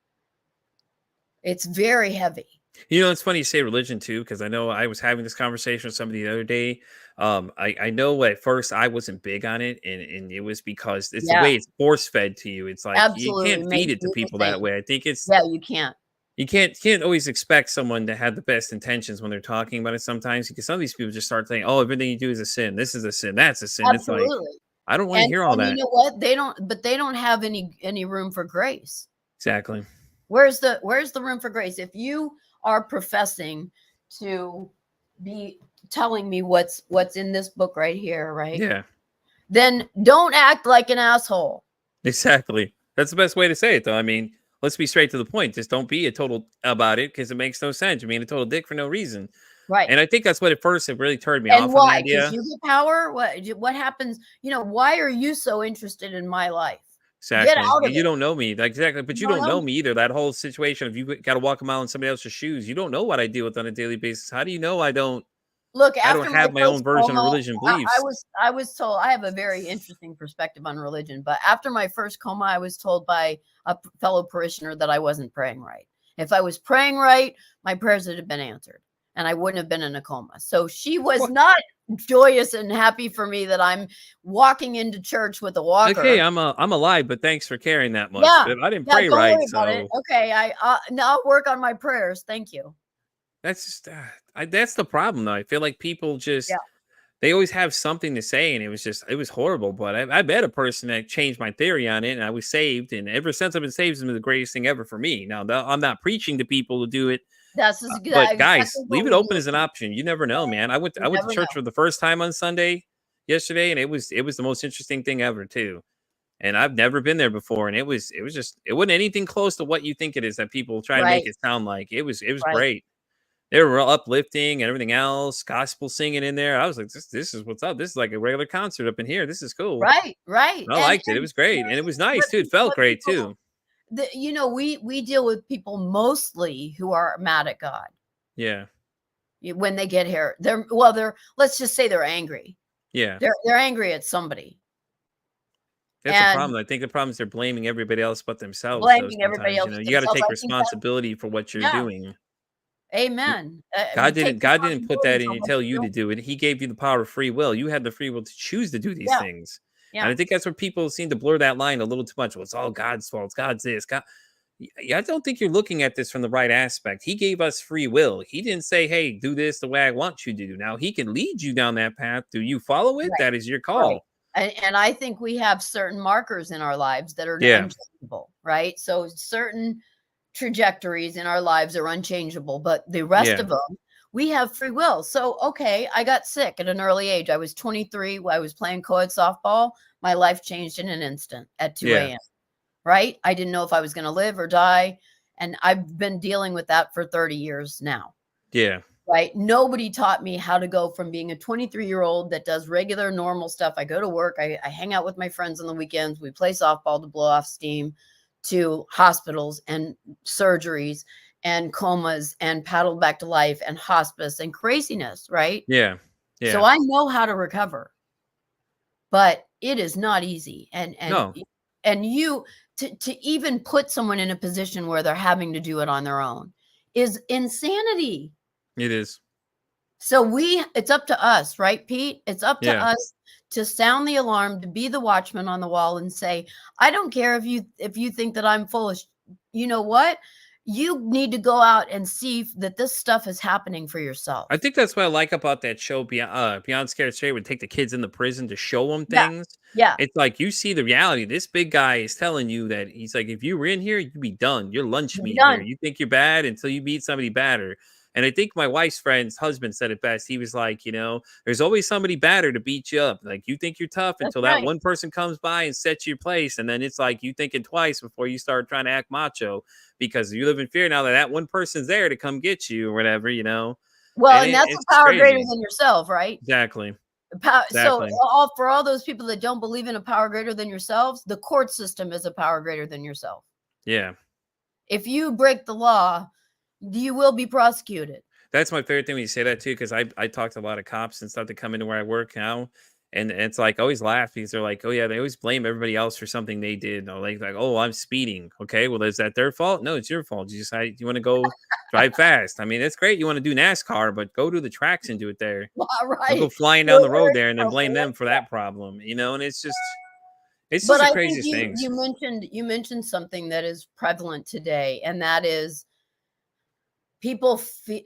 It's very heavy. It's funny you say religion too, because I know I was having this conversation with somebody the other day. I know at first I wasn't big on it, and it was because it's the Yeah, way it's force fed to you. It's like you absolutely. can't feed Makes it to me the people that same. way. I think it's Yeah, you can't. you can't always expect someone to have the best intentions when they're talking about it sometimes because some of these people just start saying, oh, everything you do is a sin. This is a sin. That's a sin. It's like Absolutely. I don't want to hear all And you that. know what? They don't have any room for grace. Exactly. Where's the room for grace? If you are professing to be telling me what's in this book right here, right? Yeah. Then don't act like an asshole. Exactly. That's the best way to say it, though. I mean, let's be straight to the point. Just don't be a total about it because it makes no sense. You're being a total dick for no reason. Right. And I think that's what at first it really turned me And off on the why? Because idea. you get power. What happens? Why are you so interested in my life? Get Exactly. out of You it. don't know me. Like, exactly. But You you don't don't know know me. me either. That whole situation of you got to walk a mile in somebody else's shoes. You don't know what I deal with on a daily basis. How do you know I don't Look, I don't after my have my own first version of coma, religion I beliefs. was I was told I have a very interesting perspective on religion, but after my first coma, I was told by a fellow parishioner that I wasn't praying right. If I was praying right, my prayers would have been answered, and I wouldn't have been in a coma. So she was What? not joyous and happy for me that I'm walking into church with a Okay, walker. I'm alive, but thanks for caring that much. Yeah, But I didn't yeah, pray don't right, worry about it. so Okay, now I'll work on my prayers. Thank you. that's just that's the problem though. I feel like people Yeah, just they always have something to say, and it was horrible. But I met a person that changed my theory on it, and I was saved. And ever since I've been saved, it's been the greatest thing ever for me. Now, I'm not preaching to people to do it, that's but guys, exactly what leave it we open do. as an option. You never know, man. You I went to never church know. for the first time on Sunday yesterday, and it was the most interesting thing ever too. And I've never been there before, and it was just it wasn't anything close to what you think it is that people try to make Right, it sound like. It was right. great. They were real uplifting and everything else, gospel singing in there. I was like, this is what's up. This is like a regular concert up in here. This is cool. Right, right, And I liked it. It was great, and it was nice too. It felt what great people too. we deal with people mostly who are mad at God Yeah, when they get here. They're let's just say they're angry. yeah. They're angry at somebody That's a and problem. I think the problem is they're blaming everybody else but themselves. Though blaming everybody sometimes, else you got to themselves. take I think that responsibility for what you're yeah, doing. amen. Take God didn't put responsibility that in for you, what tell you're you to doing. do it. He gave you the power of free will. You had the free will to choose to do these Yeah, things. And yeah, I think that's where people seem to blur that line a little too much. Well, it's all God's fault. It's God's this. God. Yeah, I don't think you're looking at this from the right aspect. He gave us free will. He didn't say, "Hey, do this the way I want you to do." Now he can lead you down that path. Do you follow it? right, That is your right. call. And I think we have certain markers in our lives that are Yeah, unchangeable, right? So certain trajectories in our lives are unchangeable, but the rest yeah, of them, we have free will. So, okay, I got sick at an early age. I was 23. I was playing co-ed softball. My life changed in an instant at 2 yeah, a.m., right? I didn't know if I was going to live or die. And I've been dealing with that for 30 years now, yeah, right? Nobody taught me how to go from being a 23-year-old that does regular, normal stuff. I go to work, I hang out with my friends on the weekends, we play softball to blow off steam, to hospitals and surgeries and comas and paddled back to life and hospice and craziness, right? yeah, So yeah. I know how to recover, but it is not easy. No, And you to even put someone in a position where they're having to do it on their own is insanity. it is. So it's up to us, right, Pete? It's up to Yeah. us to sound the alarm, to be the watchman on the wall and say, I don't care if you think that I'm foolish. You know what? You need to go out and see that this stuff is happening for yourself. I think that's what I like about that show, Beyond Scared Straight, would take the kids in the prison to show them Yeah. things. Yeah. It's like you see the reality. This big guy is telling you that he's like, if you were in here, you'd be done. You're lunch You'll be meat here. done. You think you're bad until you meet somebody badder. And I think my wife's friend's husband said it best. He was like, there's always somebody badder to beat you up. Like you think you're tough That's until that right. one person comes by and sets your place. And then it's like you thinking twice before you start trying to act macho because you live in fear now that that one person's there to come get you or whatever. Well, And and that's it's a just power greater crazy. than yourself, right? Exactly. So Exactly. for all those people that don't believe in a power greater than yourselves, the court system is a power greater than yourself. Yeah. If you break the law, you will be prosecuted. That's my favorite thing when you say that too, because I talk to a lot of cops and stuff that come into where I work now. And it's like I always laugh because they're like, oh yeah, they always blame everybody else for something they did. Or like, oh, I'm speeding. Okay, well, is that their fault? No, it's your fault. You decide you want to go drive fast. I mean, it's great. You want to do NASCAR, but go to the tracks and do it there. Don't go Right. flying down the road there and then blame them for that problem. And it's But just the I think craziest things. you mentioned something that is prevalent today, and that is people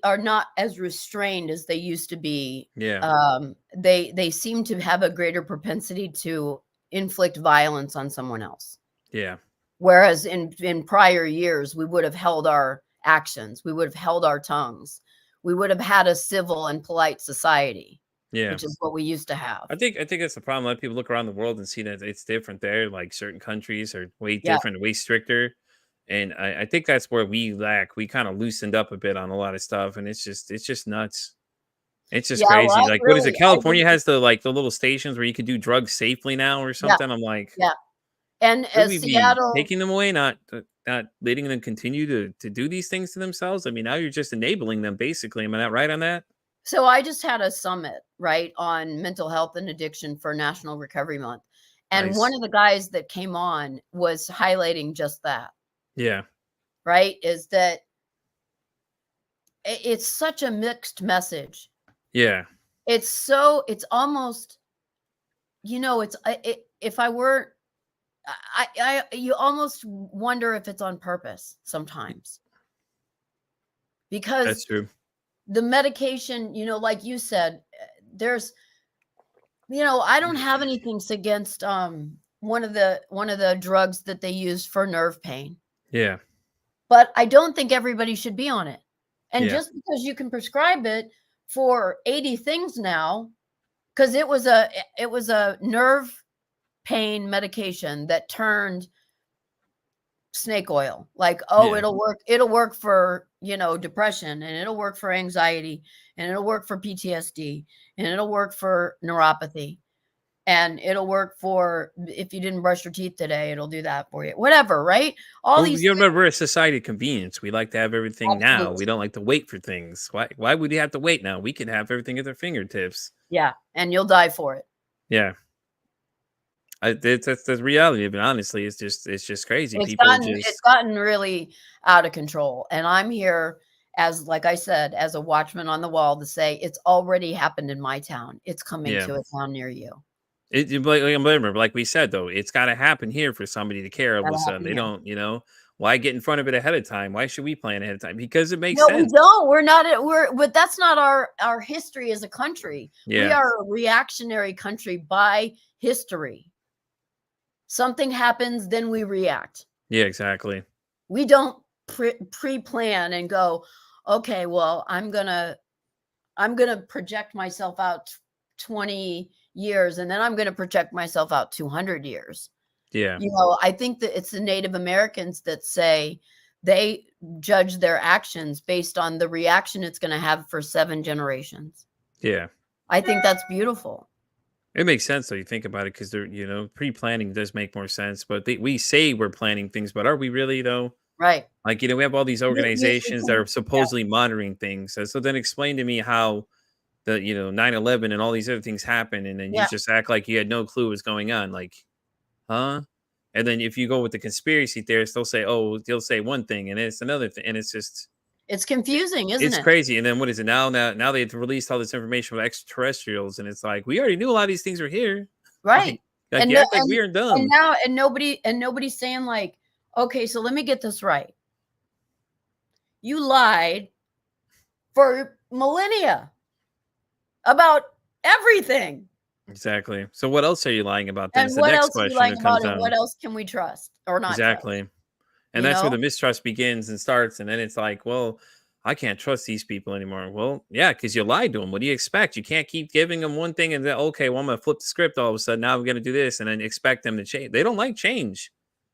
are not as restrained as they used to be. Yeah. They seem to have a greater propensity to inflict violence on someone else. Yeah. Whereas in prior years, we would have held our actions, we would have held our tongues, we would have had a civil and polite society, Yeah. which is what we used to have. I think that's the problem. A lot of people look around the world and see that it's different there. Like certain countries are way Yeah. different, way stricter. And I think that's where we lack. We kind of loosened up a bit on a lot of stuff, and it's just nuts. It's just Yeah, well, crazy. Like, what is it? I California really, has the little stations where you could do drugs safely now or yeah, something. I'm like, yeah. And should we be Seattle, taking them away, not letting them continue to do these things to themselves? I mean, now you're just enabling them basically. Am I not right on that? So I just had a summit, right, on mental health and addiction for National Recovery Month. And one Nice. of the guys that came on was highlighting just that, Yeah. right? Is that it's such a mixed message. Yeah. It's almost, if I were, you almost wonder if it's on purpose sometimes because That's true. the medication, like you said, there's, I don't have anything against one of the drugs that they use for nerve pain, Yeah. but I don't think everybody should be on it. And Yeah. just because you can prescribe it for 80 things now, because it was a nerve pain medication that turned snake oil. Like, oh, Yeah. it'll work for, depression, and it'll work for anxiety, and it'll work for PTSD, and it'll work for neuropathy, and it'll work for if you didn't brush your teeth today, it'll do that for you. Whatever, right? All Well, these you things. remember we're a society of convenience. We like to have everything now. We Absolutely. don't like to wait for things. Why would you have to wait now? We can have everything at our fingertips. Yeah, and you'll die for it. Yeah. That's the reality of it. Honestly, it's just crazy. It's People gotten it's just gotten really out of control, and I'm here as, like I said, as a watchman on the wall to say it's already happened in my town. It's coming yeah. to a town near you. Like we said though, it's got to happen here for somebody to care. All of a That'll sudden, happen they here. don't. Why get in front of it ahead of time? Why should we plan ahead of time? Because it makes No, we sense. don't. We're not at but that's not our history as a country. We Yeah. are a reactionary country by history. Something happens, then we react. Yeah. Exactly. We don't pre-plan and go, okay, well, I'm gonna project myself out 20 years, and then I'm gonna project myself out 200 years. Yeah. I think that it's the Native Americans that say they judge their actions based on the reaction it's going to have for 7 generations. Yeah. I think that's beautiful. It makes sense though. You think about it because they're pre-planning does make more sense. But we say we're planning things, but are we really though? Right. Like we have all these We organizations that can, are yeah, supposedly monitoring things. So then explain to me how the 9/11 and all these other things happen, and then you yeah. just act like you had no clue what's going on. Like, huh? And then if you go with the conspiracy theorists, they'll say one thing and it's another thing, and It's confusing, isn't it's it? crazy. And then what is it now? Now they've released all this information with extraterrestrials, and it's like we already knew a lot of these things were here. Right. Like And you no, act like we are and dumb. now nobody's saying like, okay, so let me get this right. You lied for millennia about everything. Exactly. So what else are you lying about then? And Is the what next else are you question lying that comes about, and what down. else can we trust or not trust? Exactly. And You that's where know? the mistrust begins and starts. And then it's like, well, I can't trust these people anymore. Well, yeah, because you lied to them. What do you expect? You can't keep giving them one thing and then, okay, well, I'm going to flip the script all of a sudden. Now we're going to do this and then expect them to change. They don't like change.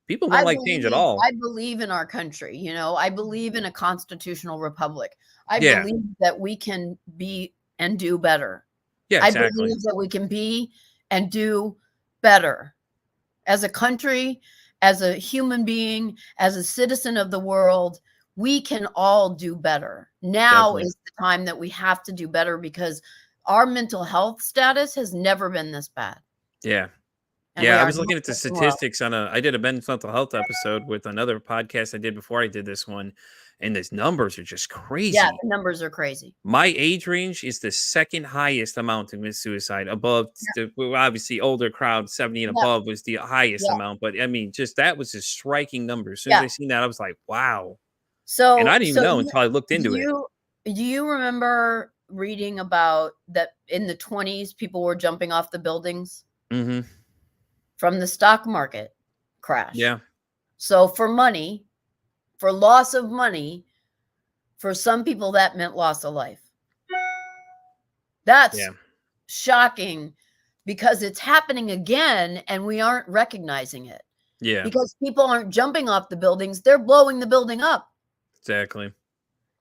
People don't like change at all. I believe in our country. I believe in a constitutional republic. I Yeah. believe that we can be and do better. Yeah, I exactly. believe that we can be and do better as a country, as a human being, as a citizen of the world. We can all do better. Now Definitely. is the time that we have to do better because our mental health status has never been this bad. Yeah. And we Yeah, I are was looking not at the doing well. statistics I did a mental health episode with another podcast I did before I did this one, and these numbers are just Yeah, crazy. the numbers are crazy. My age range is the second highest amount of missed suicide above well, obviously older crowd 70 and Yeah, above was the highest yeah, amount. But I mean, just that was just striking number. As soon as yeah. I seen that, I was like, wow. And I So, didn't even so know you, until I looked do into it. you remember reading about that in the 20s, people were jumping off the buildings Hmm. from the stock market crash? Yeah. So for money, for loss of money, for some people that meant loss of life. That's Yeah. shocking because it's happening again and we aren't recognizing it. Yeah. Because people aren't jumping off the buildings, they're blowing the building up. Exactly.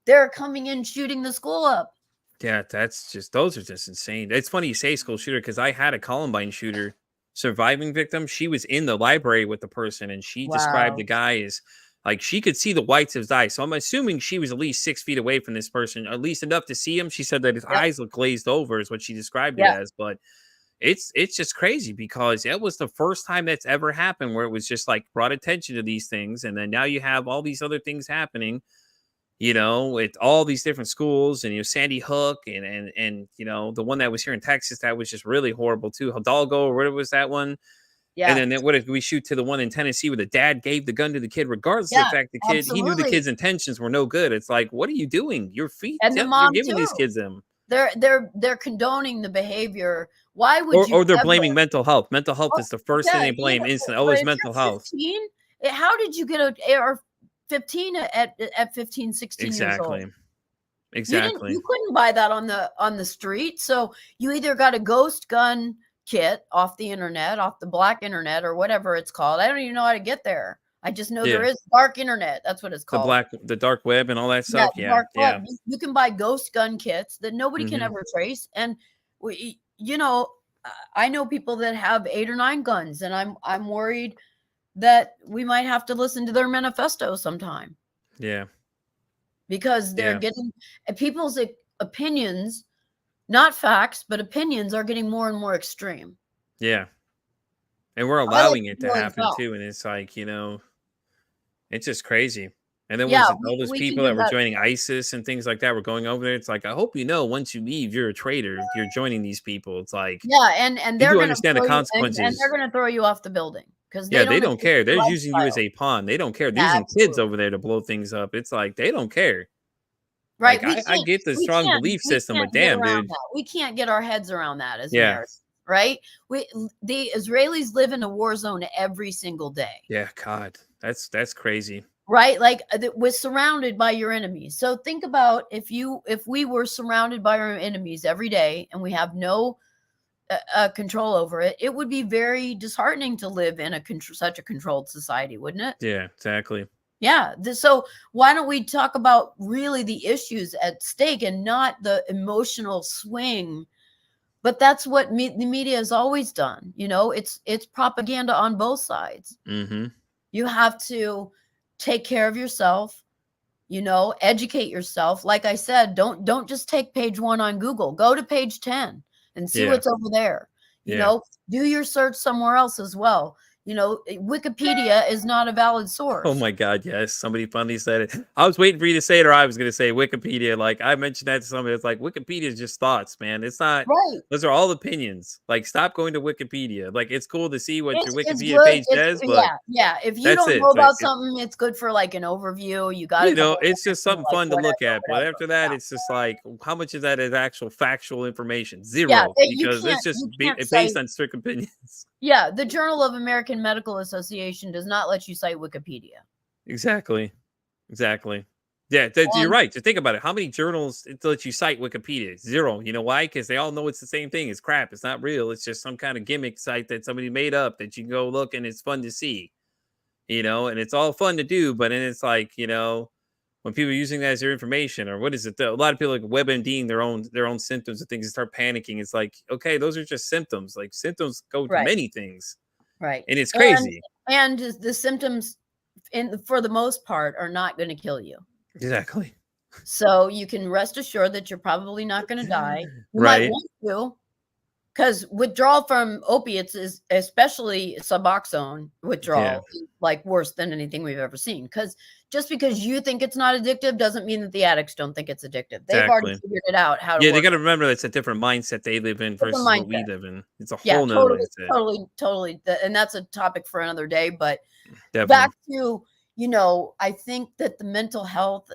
They're coming in shooting the school up. Yeah, those are just insane. It's funny you say school shooter because I had a Columbine shooter surviving victim. She was in the library with the person and she described the Wow. guy as Like, she could see the whites of his eyes. So I'm assuming she was at least 6 feet away from this person, at least enough to see him. She said that his Yep. eyes look glazed over is what she described it Yeah. as. But it's just crazy because it was the first time that's ever happened where it was just like brought attention to these things. And then now you have all these other things happening, with all these different schools and, Sandy Hook and, the one that was here in Texas, that was just really horrible too. Hidalgo, or what was that one? And Yeah. then what if we shoot to the one in Tennessee where the dad gave the gun to the kid, regardless of Yeah. the fact he knew the Absolutely. kid's intentions were no good. It's like, what are you doing? And the You're mom giving these too. kids them. They're condoning the behavior. Why would you Or they're ever? blaming mental health. Mental health Oh, is the first thing yeah, they blame instantly. Oh, but it's if mental you're health. 15, how did you get a AR-15 at 15, 16 years old? Exactly. Exactly. You couldn't buy that on the street. So you either got a ghost gun kit off the internet, off the black internet, or whatever it's called. I don't even know how to get there. I just know there Yeah. is dark internet. That's what it's called. The dark web and all that Yeah, stuff. the Yeah. dark Yeah. web. You can buy ghost gun kits that nobody can Hmm. ever trace. And I know people that have 8 or 9 guns, and I'm worried that we might have to listen to their manifesto sometime Yeah. because they're Yeah. getting people's opinions, not facts, but opinions are getting more and more extreme. Yeah. And we're I like allowing it to to go happen south. too. And it's like, it's just crazy. And then Yeah, was it all those we can people do that were that. joining ISIS and things like that were going over there? It's like, I hope once you leave, you're a traitor. You're joining these people. It's like, Yeah, and you they're do gonna understand the throw you, and they're consequences. gonna throw you off the building because Yeah, they they don't don't agree care. with They're your using you as lifestyle. a pawn. They don't care. They're Yeah, using kids absolutely. over there to blow things up. It's like they don't care. Right. Like I get the We strong can't belief we system, can't but get damn, around dude. that. We can't get our heads around that as Yeah. Americans, right? The Israelis live in a war zone every single day, Yeah, God. That's crazy. right? Like we're surrounded by your enemies. So think about if we were surrounded by our enemies every day and we have no control over it, it would be very disheartening to live in such a controlled society, wouldn't it? Yeah, exactly. Yeah. So why don't we talk about really the issues at stake and not the emotional swing? But that's what the media has always done. It's propaganda on both sides. Mm-hmm. You have to take care of yourself, educate yourself. Like I said, don't just take page 1 on Google. Go to page 10 and see Yeah. what's over there. Yeah. Do your search somewhere else as well. Wikipedia is not a valid source. Oh my God, yes. Somebody finally said it. I was waiting for you to say it, or I was going to say Wikipedia. Like I mentioned that to somebody. It's like Wikipedia is just thoughts, man. It's not. Right. Those are all opinions. Like stop going to Wikipedia. Like it's cool to see what your It's Wikipedia good. page says, but Yeah. If you that's don't it. know Like about something, it's good for like an overview. You got a couple of it's just something like, fun to look at. But whatever. after that, Yeah. it's just like how much of that is actual factual information? Zero, Yeah, you because it's just can't based cite. on strict opinions. Yeah, the Journal of American Medical Association does not let you cite Wikipedia. Exactly. Yeah, you're right. To think about it, how many journals let you cite Wikipedia? Zero. You know why? Because they all know it's the same thing. It's crap. It's not real. It's just some kind of gimmick site that somebody made up that you can go look and it's fun to see. And it's all fun to do, but then it's like, when people are using that as their information, or what is it? A lot of people like WebMDing their own symptoms and things and start panicking. It's like, okay, those are just symptoms. Like symptoms go to Right. many things. Right. And it's crazy. And the symptoms, for the most part, are not going to kill you. Exactly. So you can rest assured that you're probably not going to die. You Right. might want to, because withdrawal from opiates is, especially Suboxone withdrawal, Yeah. is like worse than anything we've ever seen. Because just because you think it's not addictive doesn't mean that the addicts don't think it's addictive. They've already Exactly. figured it out how to Yeah, work. they got to remember that's a different mindset they live in Different versus what we mindset. live in. It's a Yeah, whole nother mindset. totally. And that's a topic for another day. But Definitely. back to, I think that the mental health,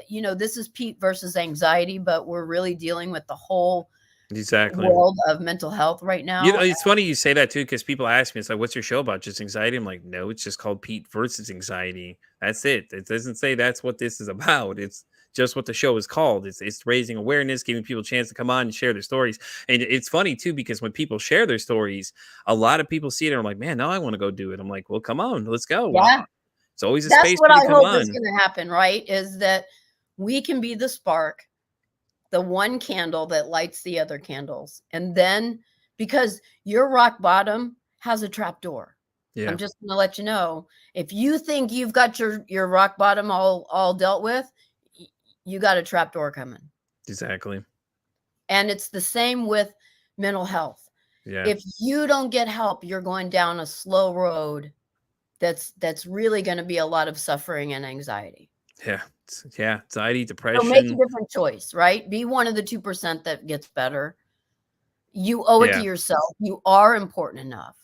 this is Pete versus anxiety, but we're really dealing with the whole Exactly. world of mental health right now. It's funny you say that too, because people ask me, it's like, what's your show about? Just anxiety? I'm like, no, it's just called Pete versus Anxiety. That's it. It doesn't say that's what this is about. It's just what the show is called. It's raising awareness, giving people a chance to come on and share their stories. And it's funny too, because when people share their stories, a lot of people see it and are like, man, now I want to go do it. I'm like, well, come on, let's go. Yeah. It's always a That's space what for you I to come hope is on. going to happen, right? Is that we can be the spark, the one candle that lights the other candles. And then, because your rock bottom has a trap door. Yeah, I'm just going to let you know, if you think you've got your rock bottom all dealt with, you got a trap door coming. exactly. And it's the same with mental health. Yeah, If you don't get help, you're going down a slow road that's really going to be a lot of suffering and anxiety. yeah, yeah. Anxiety, So make a depression. different choice, right? Be one of the 2% that gets better. You owe it to Yeah, yourself. You are important enough.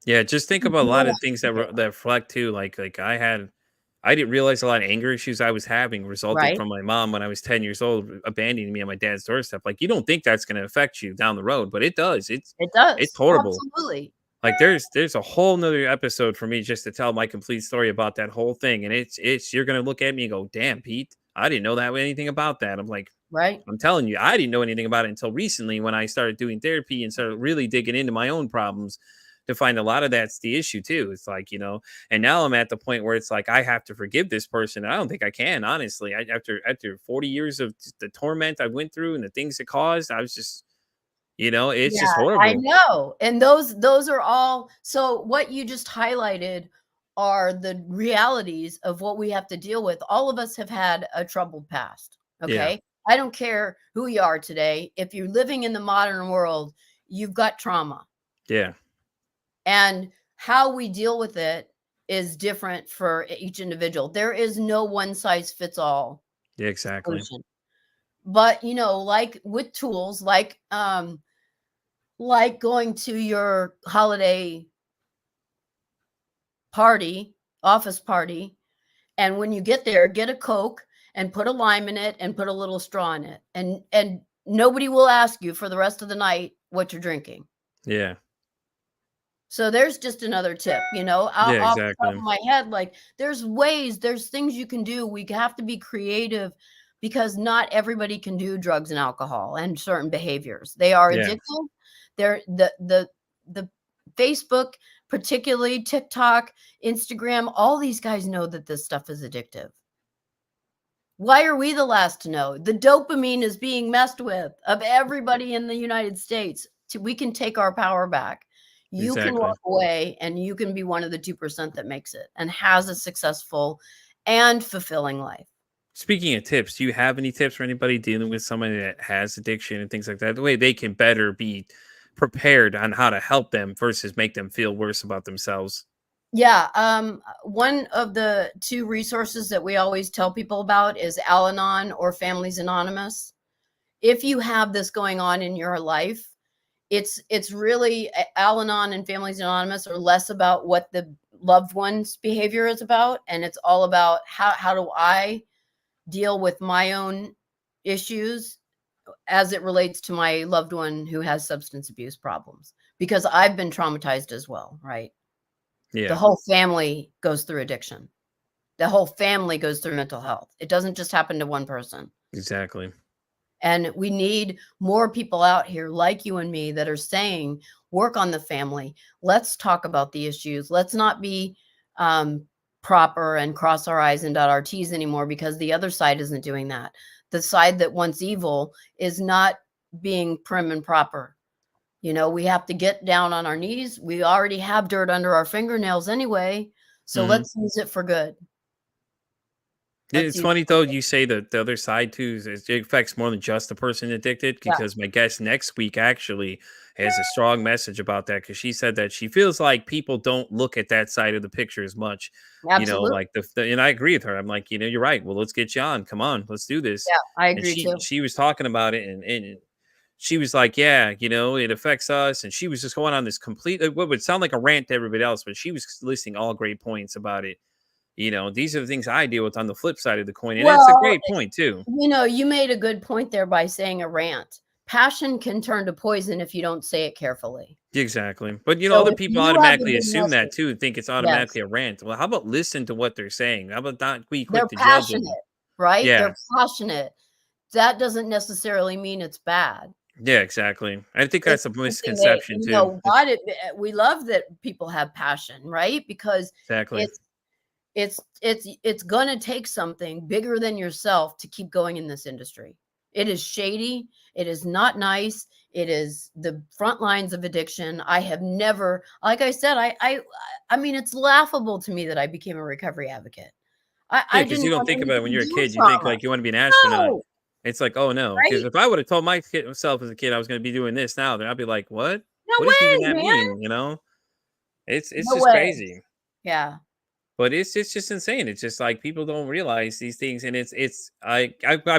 yeah. Just think You about a lot don't of have things to do that it, reflect too. I didn't realize a lot of anger issues I was having resulted right? from my mom when I was 10 years old, abandoning me on my dad's doorstep. Like, you don't think that's going to affect you down the road, but it does. It It's does. horrible. Absolutely. Like there's a whole nother episode for me just to tell my complete story about that whole thing. And it's you're gonna look at me and go, damn, Pete, I didn't know that anything about that. I'm like, Right? I'm telling you, I didn't know anything about it until recently when I started doing therapy and started really digging into my own problems to find a lot of that's the issue too. It's like, and now I'm at the point where it's like I have to forgive this person. I don't think I can, honestly. After 40 years of the torment I went through and the things it caused, I was just, it's just Yeah, I horrible. know. And those are all, so what you just highlighted are the realities of what we have to deal with. All of us have had a troubled past. Yeah. Okay. I don't care who you are today. If you're living in the modern world, you've got trauma. Yeah. And how we deal with it is different for each individual. There is no one size fits all Yeah, exactly. solution. But like with tools, like going to your holiday party, office party, and when you get there, get a Coke and put a lime in it and put a little straw in it. And nobody will ask you for the rest of the night what you're drinking. Yeah. So there's just another tip, Yeah, off the top exactly. of my head, like there's things you can do. We have to be creative because not everybody can do drugs and alcohol and certain behaviors. They are Yeah. addictive. They're the Facebook, particularly TikTok, Instagram, all these guys know that this stuff is addictive. Why are we the last to know? The dopamine is being messed with of everybody in the United States. We can take our power back. You can Exactly. walk away and you can be one of the 2% that makes it and has a successful and fulfilling life. Speaking of tips, do you have any tips for anybody dealing with somebody that has addiction and things like that? The way they can better be prepared on how to help them versus make them feel worse about themselves. Yeah, one of the 2 resources that we always tell people about is Al-Anon or Families Anonymous. If you have this going on in your life, it's really Al-Anon and Families Anonymous are less about what the loved one's behavior is about, and it's all about how do I deal with my own issues as it relates to my loved one who has substance abuse problems, because I've been traumatized as well, right? The Yeah, whole family goes through addiction. The whole family goes through mental health. It doesn't just happen to one person. exactly. And we need more people out here like you and me that are saying, work on the family. Let's talk about the issues. Let's not be proper and cross our I's and dot our T's anymore, because the other side isn't doing that. The side that wants evil is not being prim and proper. We have to get down on our knees. We already have dirt under our fingernails anyway. So hmm let's use it for good. Let's It's use it funny for though. good. You say that the other side too it affects more than just the person addicted. Yeah, Because my guest next week actually has a strong message about that. Because she said that she feels like people don't look at that side of the picture as much. absolutely. Like and I agree with her. I'm like, you're right. Well, let's get you on. Come on, let's do this. Yeah, I And agree she too. she was talking about it, and she was like, yeah, it affects us. And she was just going on this complete, what would sound like a rant to everybody else, but she was listing all great points about it. These are the things I deal with on the flip side of the coin. And it's a Well, great point too. you made a good point there by saying a rant. Passion can turn to poison if you don't say it carefully. Exactly. But So other if people you have a automatically good assume that message, too, and think it's yes, automatically a rant. Well, how about listen to what they're saying? How about not be quick they're to judge them? passionate, right? Yeah. They're passionate. That doesn't necessarily mean it's bad. Yeah, exactly. I think It's that's a something that, misconception too. we love that people have passion, right? Because Exactly. it's it's gonna take something bigger than yourself to keep going in this industry. It is shady. It is not nice. It is the front lines of addiction. I have never, like I said, I mean, it's laughable to me that I became a recovery advocate. Yeah, I because didn't you don't want think about it anything when to you're a do with kid. You think trauma. like you want to be an astronaut. No, It's like, oh no. Because right? if I would have told myself as a kid I was going to be doing this now, then I'd be like, what? No What does even way, that man. mean? You know, it's No just way. crazy. Yeah. But it's just insane. It's just like people don't realize these things, and I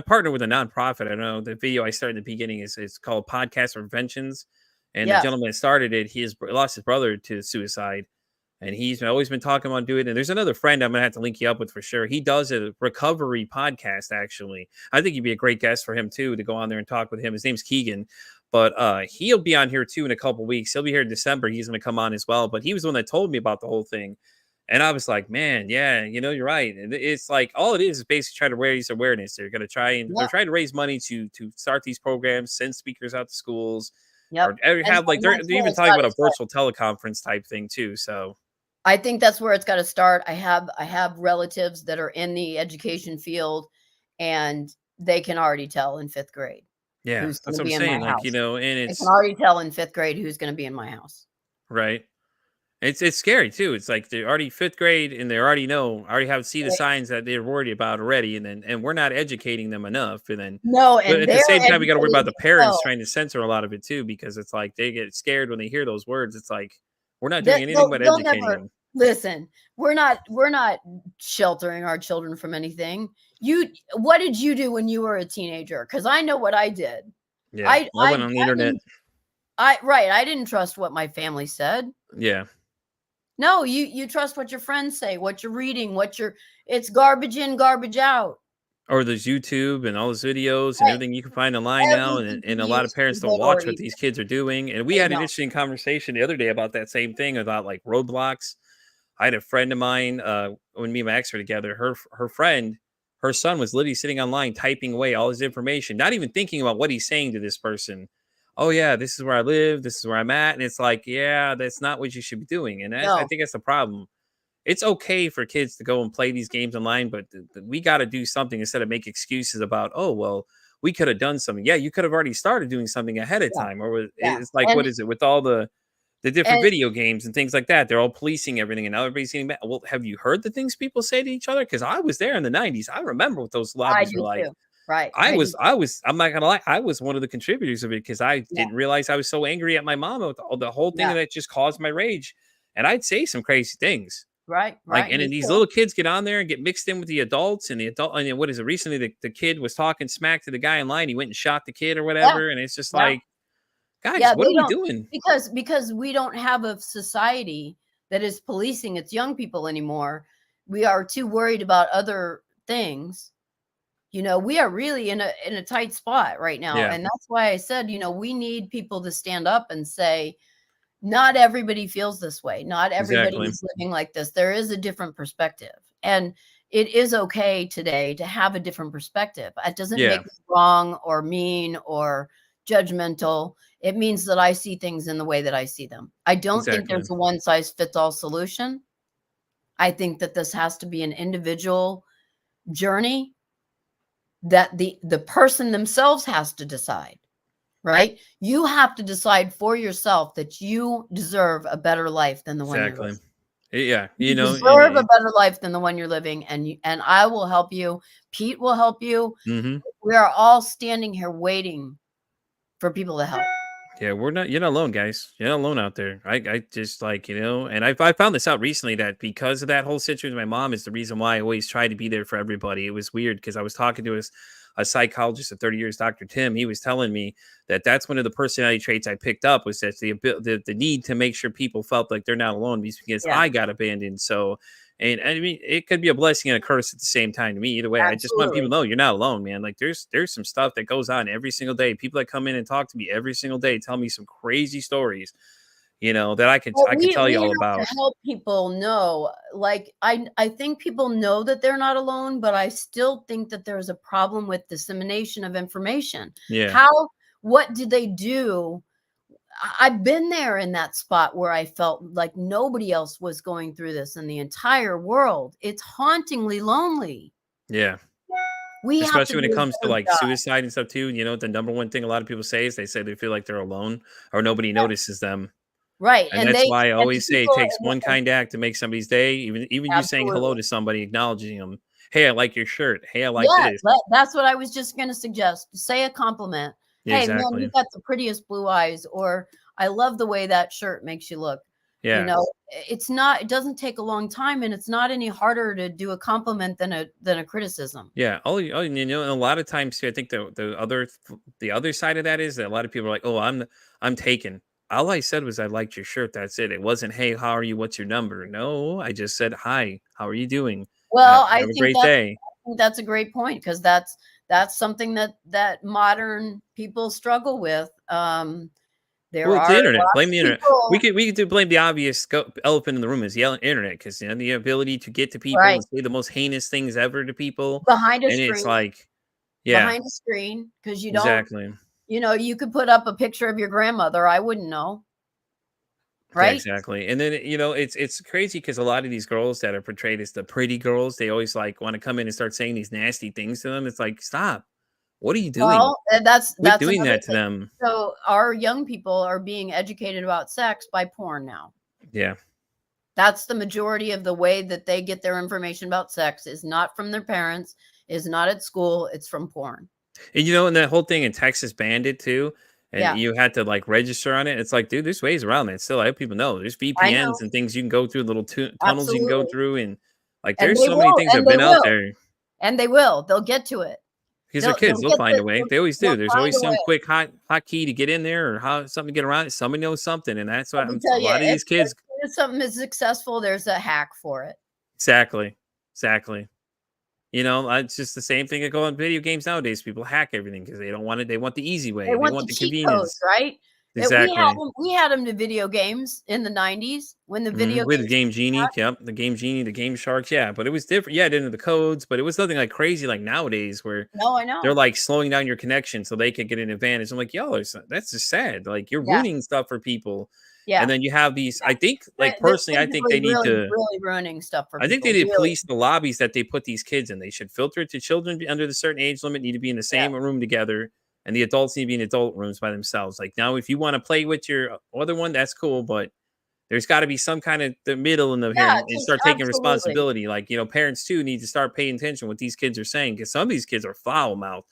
partner with a nonprofit. I don't know the video I started in the beginning is it's called Podcast Preventions, and the Yes. gentleman that started it, lost his brother to suicide, and he's always been talking about doing it. And there's another friend I'm gonna have to link you up with for sure. He does a recovery podcast. Actually, I think you'd be a great guest for him too to go on there and talk with him. His name's Keegan. But he'll be on here too in a couple weeks. He'll be here in December. He's going to come on as well. But he was the one that told me about the whole thing. And I was like, man, yeah, you're right. And it's like all it is basically trying to raise awareness. They're going to they're Yep. trying to raise money to start these programs, send speakers out to schools, or Yep. have like And that's they're where even it's talking got about to a start. virtual teleconference type thing too. So I think that's where it's got to start. I have relatives that are in the education field, and they can already tell in 5th grade yeah, who's going that's to what I'm be in my saying. Like, house. and They can it's already tell in 5th grade who's going to be in my house. right. It's scary too. It's like they're already 5th grade and they already see the Right. signs that they're worried about already, and we're not educating them enough. And then No, but and at the they're same time, we got to worry about educating the parents themselves. trying to censor a lot of it too, because it's like they get scared when they hear those words. It's like we're not doing That anything but they'll educating never them. listen. We're not sheltering our children from anything. What did you do when you were a teenager? Because I know what I did. Yeah, I I I went on the I internet. didn't I didn't trust what my family said. Yeah, No, you trust what your friends say, what you're reading, it's garbage in, garbage out. or there's YouTube and all those videos and Right. everything you can find online now, Everything and can a be lot of used for parents don't good or watch what evil. these kids are doing. And we They had an don't. interesting conversation the other day about that same thing about like roadblocks. I had a friend of mine, when me and my ex were together, her friend, her son was literally sitting online typing away all his information, not even thinking about what he's saying to this person. Oh yeah, this is where I live, this is where I'm at. And it's like, yeah, that's not what you should be doing. And I No. think that's the problem. It's okay for kids to go and play these games online, but we got to do something instead of make excuses about, oh, well, we could have done something. Yeah, you could have already started doing something ahead of Yeah. time. Or Yeah. it's like, And what is it with all the different and video games and things like that? They're all policing everything, and now everybody's getting mad. Well, have you heard the things people say to each other? Because I was there in the '90s. I remember what those I lobbies were do like. too. Right. I do. I'm not gonna lie, I was one of the contributors of it because I Yeah. didn't realize I was so angry at my mom with the whole thing Yeah. that just caused my rage. And I'd say some crazy things. Right. Like, Right. and then Me these too. little kids get on there and get mixed in with the adults, and then what is it? Recently, the kid was talking smack to the guy in line. He went and shot the kid or Yeah. whatever. And it's just Yeah. like, guys, Yeah. what They are we don't doing? because we don't have a society that is policing its young people anymore. We are too worried about other things. We are really in a tight spot right now. Yeah, And that's why I said, we need people to stand up and say, not everybody feels this way. Not everybody exactly. is living like this. There is a different perspective. And it is okay today to have a different perspective. It doesn't Yeah, make me wrong or mean or judgmental. It means that I see things in the way that I see them. I don't think exactly. there's a one size fits all solution. I think that this has to be an individual journey that the person themselves has to decide, right? You have to decide for yourself that you deserve a better life than the one you're Exactly. living. Yeah, You and deserve a better life than the one you're living, and I will help you. Pete will help you. mhm. We are all standing here waiting for people to help. Yeah, you're not alone, guys. You're not alone out there. I just like, and I found this out recently that because of that whole situation with my mom is the reason why I always try to be there for everybody. It was weird because I was talking to a psychologist of 30 years, Dr. Tim. He was telling me that that's one of the personality traits I picked up was that the need to make sure people felt like they're not alone because Yeah, I got abandoned. So, and I mean, it could be a blessing and a curse at the same time to me. Either way, I just want people absolutely. to know you're not alone, man. Like there's some stuff that goes on every single day. People that come in and talk to me every single day tell me some crazy stories, that Well, I could tell we you all have about. to help people know. Like I think people know that they're not alone, but I still think that there's a problem with dissemination of information. Yeah, What do they do? I've been there in that spot where I felt like nobody else was going through this in the entire world. It's hauntingly lonely. yeah, We have to Especially when do it a comes to, better like, job. suicide and stuff too, the number one thing a lot of people say is they say they feel like they're alone or nobody notices them, Right, and and that's they why I and the always say it people takes and one kind act to make somebody's day, even you saying hello absolutely. to somebody, acknowledging them. "Hey, I like your shirt. Hey, I like Yeah, this." that's what I was just gonna suggest. Say a compliment. Yeah, "Hey, man, you exactly. got the prettiest blue eyes," or "I love the way that shirt makes you look." You Yeah. know, it doesn't take a long time, and it's not any harder to do a compliment than a criticism. Yeah. And a lot of times too, I think the other side of that is that a lot of people are like, "Oh, I'm taken." All I said was I liked your shirt. That's it. It wasn't, "Hey, how are you? What's your number?" No, I just said, "Hi, how are you doing? Well, Have a great day." I think that's a great point because that's something that modern people struggle with. There Well, it's are the internet. lots Blame of the internet. We people. could do blame the obvious elephant in the room is the internet because the ability to get to people Right, and say the most heinous things ever to people, behind a and it's screen like, yeah, behind a screen, because you don't exactly. you could put up a picture of your grandmother, I wouldn't know, Yeah, right? exactly. And then it's crazy because a lot of these girls that are portrayed as the pretty girls, they always like want to come in and start saying these nasty things to them. It's like, stop. What are you doing? Well, and that's Quit that's doing another that to thing. them. So our young people are being educated about sex by porn now. Yeah. That's the majority of the way that they get their information about sex is not from their parents, is not at school, it's from porn. And that whole thing in Texas banned it too. And Yeah, you had to like register on it. It's like, dude, there's ways around that. Still, I hope people know there's I VPNs know, and things you can go through, little tunnels you can go absolutely. through, and like And there's they so many will, things that and have they been out will, there and they will. They'll get to it. because they're kids. They'll They'll get find a way. They always do. they'll There's find always a some way. quick hot key to get in there or how something to get around it. Somebody knows something, and that's Let what me a tell you, lot of these as kids. soon as something is successful, there's a hack for it. Exactly, exactly. It's just the same thing that go on video games nowadays. People hack everything because they don't want it. They want the easy They way. They want want the the cheat codes, convenience. right? Exactly. We had them to video games in the '90s when the video With the games Game Genie, yep, the Game Genie, the Game Sharks, yeah, but it was different. Yeah, it didn't have the codes, but it was nothing like crazy like nowadays where No, I they're know. like slowing down your connection so they could get an advantage. I'm like, yo, that's just sad. Like you're Yeah, ruining stuff for people, and yeah, then you have these. yeah. I think, like They're personally, I think physically they need really, to. really ruining stuff for I think they people, need to really. police the lobbies that they put these kids in. They should filter it to children under the certain age limit need to be in the Yeah, same room together, and the adults need to be in adult rooms by themselves. Like now, if you want to play with your other one, that's cool, but there's got to be some kind of the middle in the here yeah, and just start taking absolutely. responsibility. Like, parents too need to start paying attention what these kids are saying because some of these kids are foul mouth.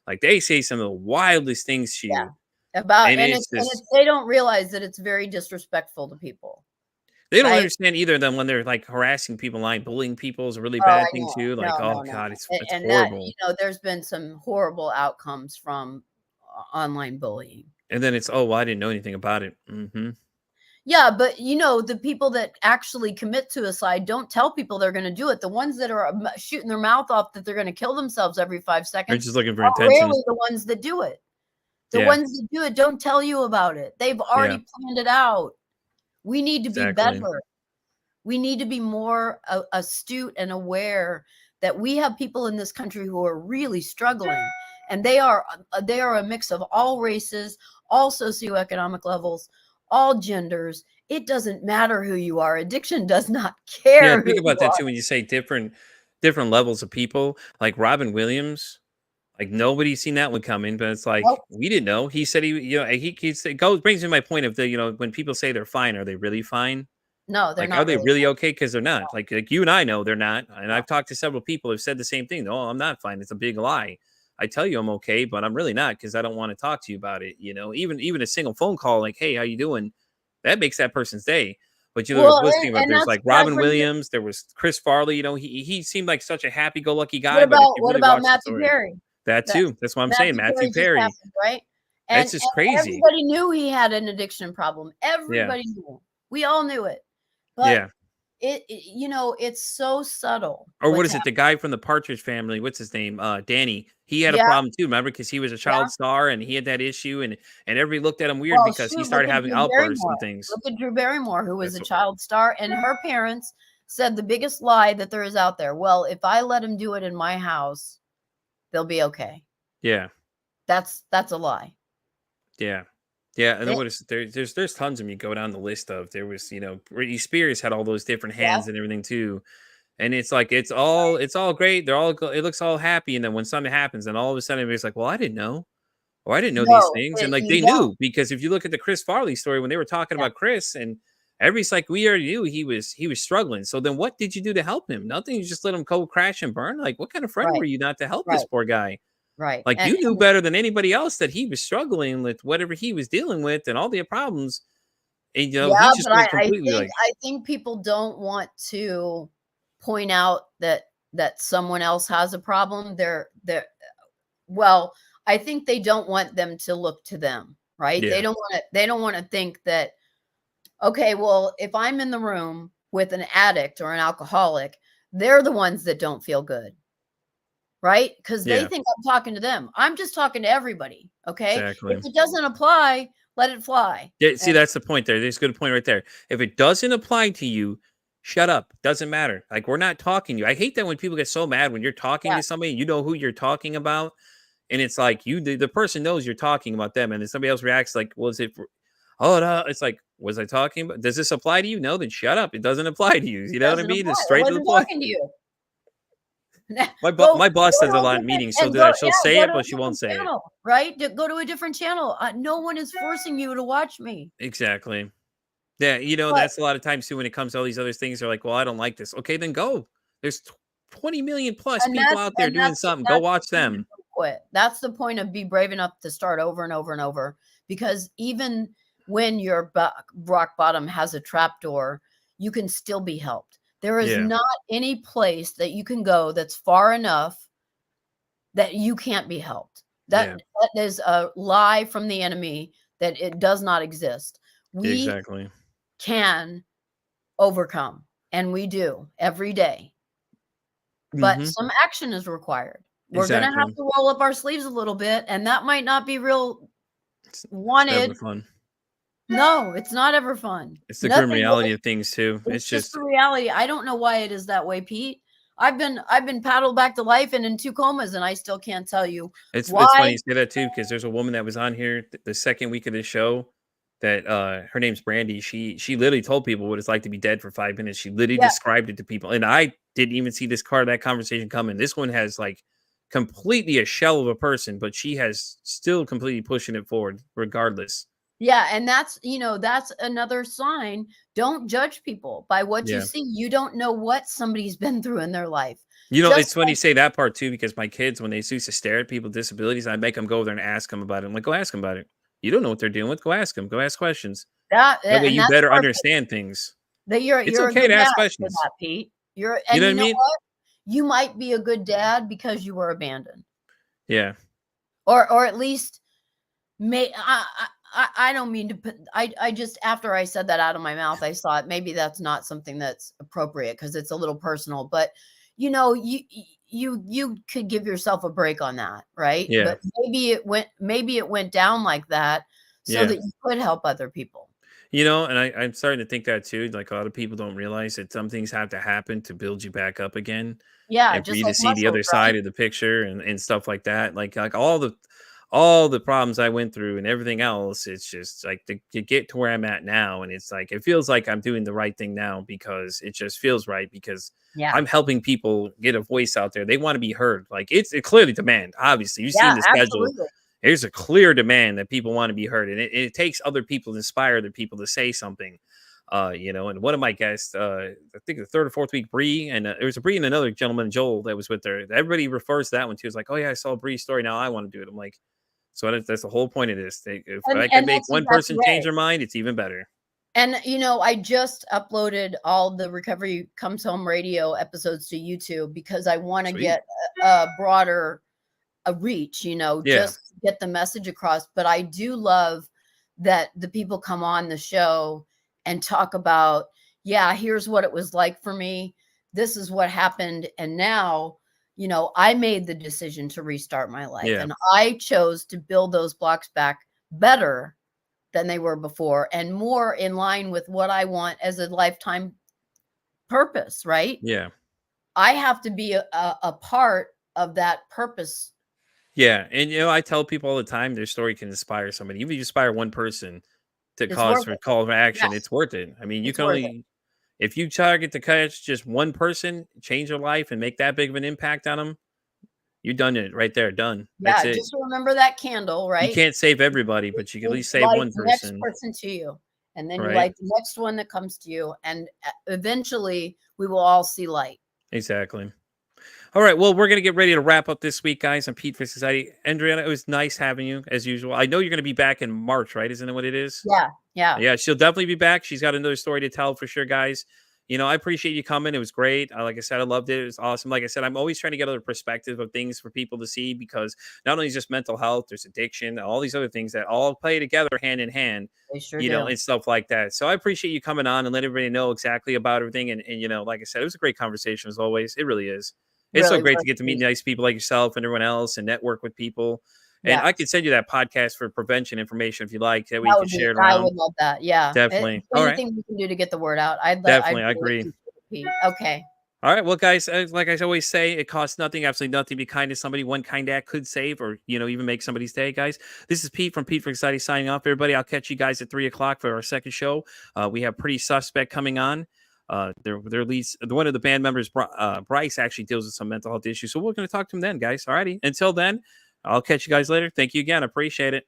Like they say some of the wildest things to Yeah. you. About And it's and just it's they don't realize that it's very disrespectful to people, they don't right? understand either of them when they're like harassing people online, bullying people is a really Oh, I bad thing know. too. Like, No, oh no, no. God, it's And that, horrible. there's been some horrible outcomes from online bullying. And then it's, oh well, I didn't know anything about it. Yeah, but the people that actually commit suicide don't tell people they're going to do it. The ones that are shooting their mouth off that they're going to kill themselves every 5 They're seconds just looking for are attention. rarely the ones that do it. The Yeah, ones that do it don't tell you about it. They've yeah, already planned it out. We need to be exactly. better. We need to be more astute and aware that we have people in this country who are really struggling, and they are a mix of all races, all socioeconomic levels, all genders. It doesn't matter who you are. Addiction does not Yeah, care who think you about that are. too when you say different levels of people. Like Robin Williams, like nobody's seen that one coming, but it's like Nope. we didn't know. He said he goes brings me my point of the when people say they're fine, are they really fine? No, they're Like, are not they really. really okay? Because they're not. Like you and I know they're not. And I've talked to several people who've said the same thing. Oh, I'm not fine. It's a big lie. I tell you I'm okay, but I'm really not because I don't want to talk to you about it. Even a single phone call, like, hey, how you doing? That makes that person's day. But Well, was thinking about and there's that's like that Robin brings it. Williams, there was Chris Farley, he seemed like such a happy-go-lucky guy, but if you What really about watch the Matthew story, Perry? that That too. That's what I'm saying. Matthew Matthew Perry just Perry. happened, right? That's And just crazy. everybody knew he had an addiction problem. Yeah. Everybody knew. We all knew it. But Yeah. it's so subtle Or what what's is it? happening. The guy from the Partridge Family, what's his name? Danny. He had a Yeah, problem too, remember? Because he was a yeah. child star and he had that issue and everybody looked at him weird Well, because he shoot, look started at having Drew outbursts Barrymore. and things. Look at Drew Barrymore, who was That's a what, child star, and her parents said the biggest lie that there is out there. Well, if I let him do it in my house, they'll be okay. yeah. That's a lie. Yeah. Yeah. And then They, what is there's tons of them you go down the list of. There was, Britney Spears had all those different yeah, hands and everything too. And it's like it's all great. It looks all happy, and then when something happens, and all of a sudden everybody's like, "Well, I didn't know. Or I didn't know these No, things," and like you they don't. knew because if you look at the Chris Farley story when they were talking Yeah, about Chris, and everybody's like, "We already knew he was struggling." So then, what did you do to help him? Nothing. You just let him go crash and burn. Like, what kind of friend were right, you not to help this right, poor guy? right. Like, you knew better than anybody else that he was struggling with whatever he was dealing with and all the problems. And he Yeah, just but went I completely think like, I think people don't want to point out that someone else has a problem. Well, I think they don't want them to look to them, right? yeah, They don't want to think that, okay, well, if I'm in the room with an addict or an alcoholic, they're the ones that don't feel good, right? Because they yeah, think I'm talking to them. I'm just talking to everybody. Okay. If exactly. it doesn't apply, let it fly. Yeah, see, And that's the point there. There's a good point right there. If it doesn't apply to you, shut up. Doesn't matter. Like, we're not talking to you. I hate that when people get so mad when you're talking yeah, to somebody, you know who you're talking about, and it's like the person knows you're talking about them, and then somebody else reacts like, "Was it? Oh no!" It's like, was I talking about? Does this apply to you? No, then shut up. It doesn't apply to you. You it know what I doesn't mean? apply. It's I straight to the wasn't point. talking to you. My boss Go does a to a lot of different meetings. She'll and do go that. She'll yeah, say go it, to a but she won't different say it. channel, right? Go to a different channel. No one is forcing you to watch me. Exactly. Yeah, But that's a lot of times too when it comes to all these other things. They're like, "Well, I don't like this." Okay, then go. There's 20 million plus and people out there doing something. Go that's watch the point of them. don't quit. That's the point of be brave enough to start over and over and over, because even when your rock bottom has a trap door, you can still be helped. There is Yeah, not any place that you can go that's far enough that you can't be helped. yeah, That is a lie from the enemy, that it does not exist. We exactly. can overcome, and we do every day, but Hmm. some action is required. We're going to have Exactly. to roll up our sleeves a little bit, and that might not be real It's never wanted. fun. No, it's not ever fun. It's the grim Nothing reality really. of things too. It's It's just just the reality. I don't know why it is that way, Pete. I've been paddled back to life and in 2 comas, and I still can't tell you it's funny why. you say that too because there's a woman that was on here the second week of the show that her name's Brandy. She literally told people what it's like to be dead for 5 minutes. She literally Yeah, described it to people, and I didn't even see this part of that conversation coming. This one has like completely a shell of a person, but she has still completely pushing it forward regardless. yeah, and that's another sign. Don't judge people by what you Yeah. see. You don't know what somebody's been through in their life. It's Just funny you like say that part too, because my kids, when they used to stare at people with disabilities, I make them go over there and ask them about it. I'm like, go ask them about it. You don't know what they're dealing with. Go ask them. Go ask questions. that, That way and you that's better perfect. understand things. That It's you're a okay good to dad ask for questions. that, Pete. You're You and know what you I know mean? what? You might be a good dad because you were abandoned. Yeah. Or at least may I don't mean to put I just after I said that out of my mouth, I thought maybe that's not something that's appropriate because it's a little personal, but you could give yourself a break on that, right? Yeah. But maybe it went down like that so Yeah. that you could help other people. And I'm starting to think that too. Like a lot of people don't realize that some things have to happen to build you back up again Yeah, and for just you like to see the muscles, other right? side of the picture and stuff like that. Like all the problems I went through and everything else, it's just like to get to where I'm at now. And it's like it feels like I'm doing the right thing now because it just feels right because Yeah. I'm helping people get a voice out there. They want to be heard. Like it's clearly demand. Obviously, you've seen Yeah, the schedule. absolutely. There's a clear demand that people want to be heard, and it takes other people to inspire other people to say something. And one of my guests, I think the third or fourth week, Bree, and there was a Bree and another gentleman, Joel, that was with her. Everybody refers to that one too. It's like, oh yeah, I saw Bree's story. Now I want to do it. I'm like, so that's the whole point of this. If I can And make that's one exactly person change right. their mind, it's even better. And I just uploaded all the Recovery Comes Home radio episodes to YouTube because I want to Sweet. get a broader a reach, Yeah. just get the message across. But I do love that the people come on the show and talk about, yeah, here's what it was like for me. This is what happened. And now, I made the decision to restart my life, Yeah. and I chose to build those blocks back better than they were before and more in line with what I want as a lifetime purpose, right? Yeah. I have to be a part of that purpose. Yeah. And I tell people all the time their story can inspire somebody. Even if you inspire one person to It's worth it. call for action, Yes, it's worth it. I mean, you it's can worth it. only if you target to catch just one person, change their life, and make that big of an impact on them, you done it right there. Done. That's Yeah, it. just remember that candle, You right? can't save everybody, but you can at You least save light one the next person. person to you, and then you Right. light the next one that comes to you, and eventually we will all see light. Exactly. All right. Well, we're going to get ready to wrap up this week, guys, on Pete for Society. Andriana, it was nice having you as usual. I know you're going to be back in March, right? Isn't it what it is? Yeah. Yeah, she'll definitely be back. She's got another story to tell for sure, guys. I appreciate you coming. It was great. Like I said, I loved it. It was awesome. Like I said, I'm always trying to get other perspective of things for people to see because not only just mental health, there's addiction, all these other things that all play together hand in hand, They sure do. and stuff like that. So I appreciate you coming on and let everybody know exactly about everything. And like I said, it was a great conversation as always. It really is. It's so Really great was to get to meet neat. nice people like yourself and everyone else and network with people. And Yeah, I could send you that podcast for prevention information if you like. That way you that can would be. share it I around. would love that. Yeah, Definitely. All right. anything we can do to get the word out, I'd Definitely. I really agree. appreciate it, Pete. Okay. All right. Well, guys, like I always say, it costs nothing, absolutely nothing to be kind to somebody. One kind act could save or, even make somebody's day, guys. This is Pete from Pete for Society signing off, everybody. I'll catch you guys at 3:00 for our second show. We have Pretty Suspect coming on. Their leads, one of the band members, Bryce, actually deals with some mental health issues. So we're going to talk to him then, guys. All righty. Until then, I'll catch you guys later. Thank you again. I appreciate it.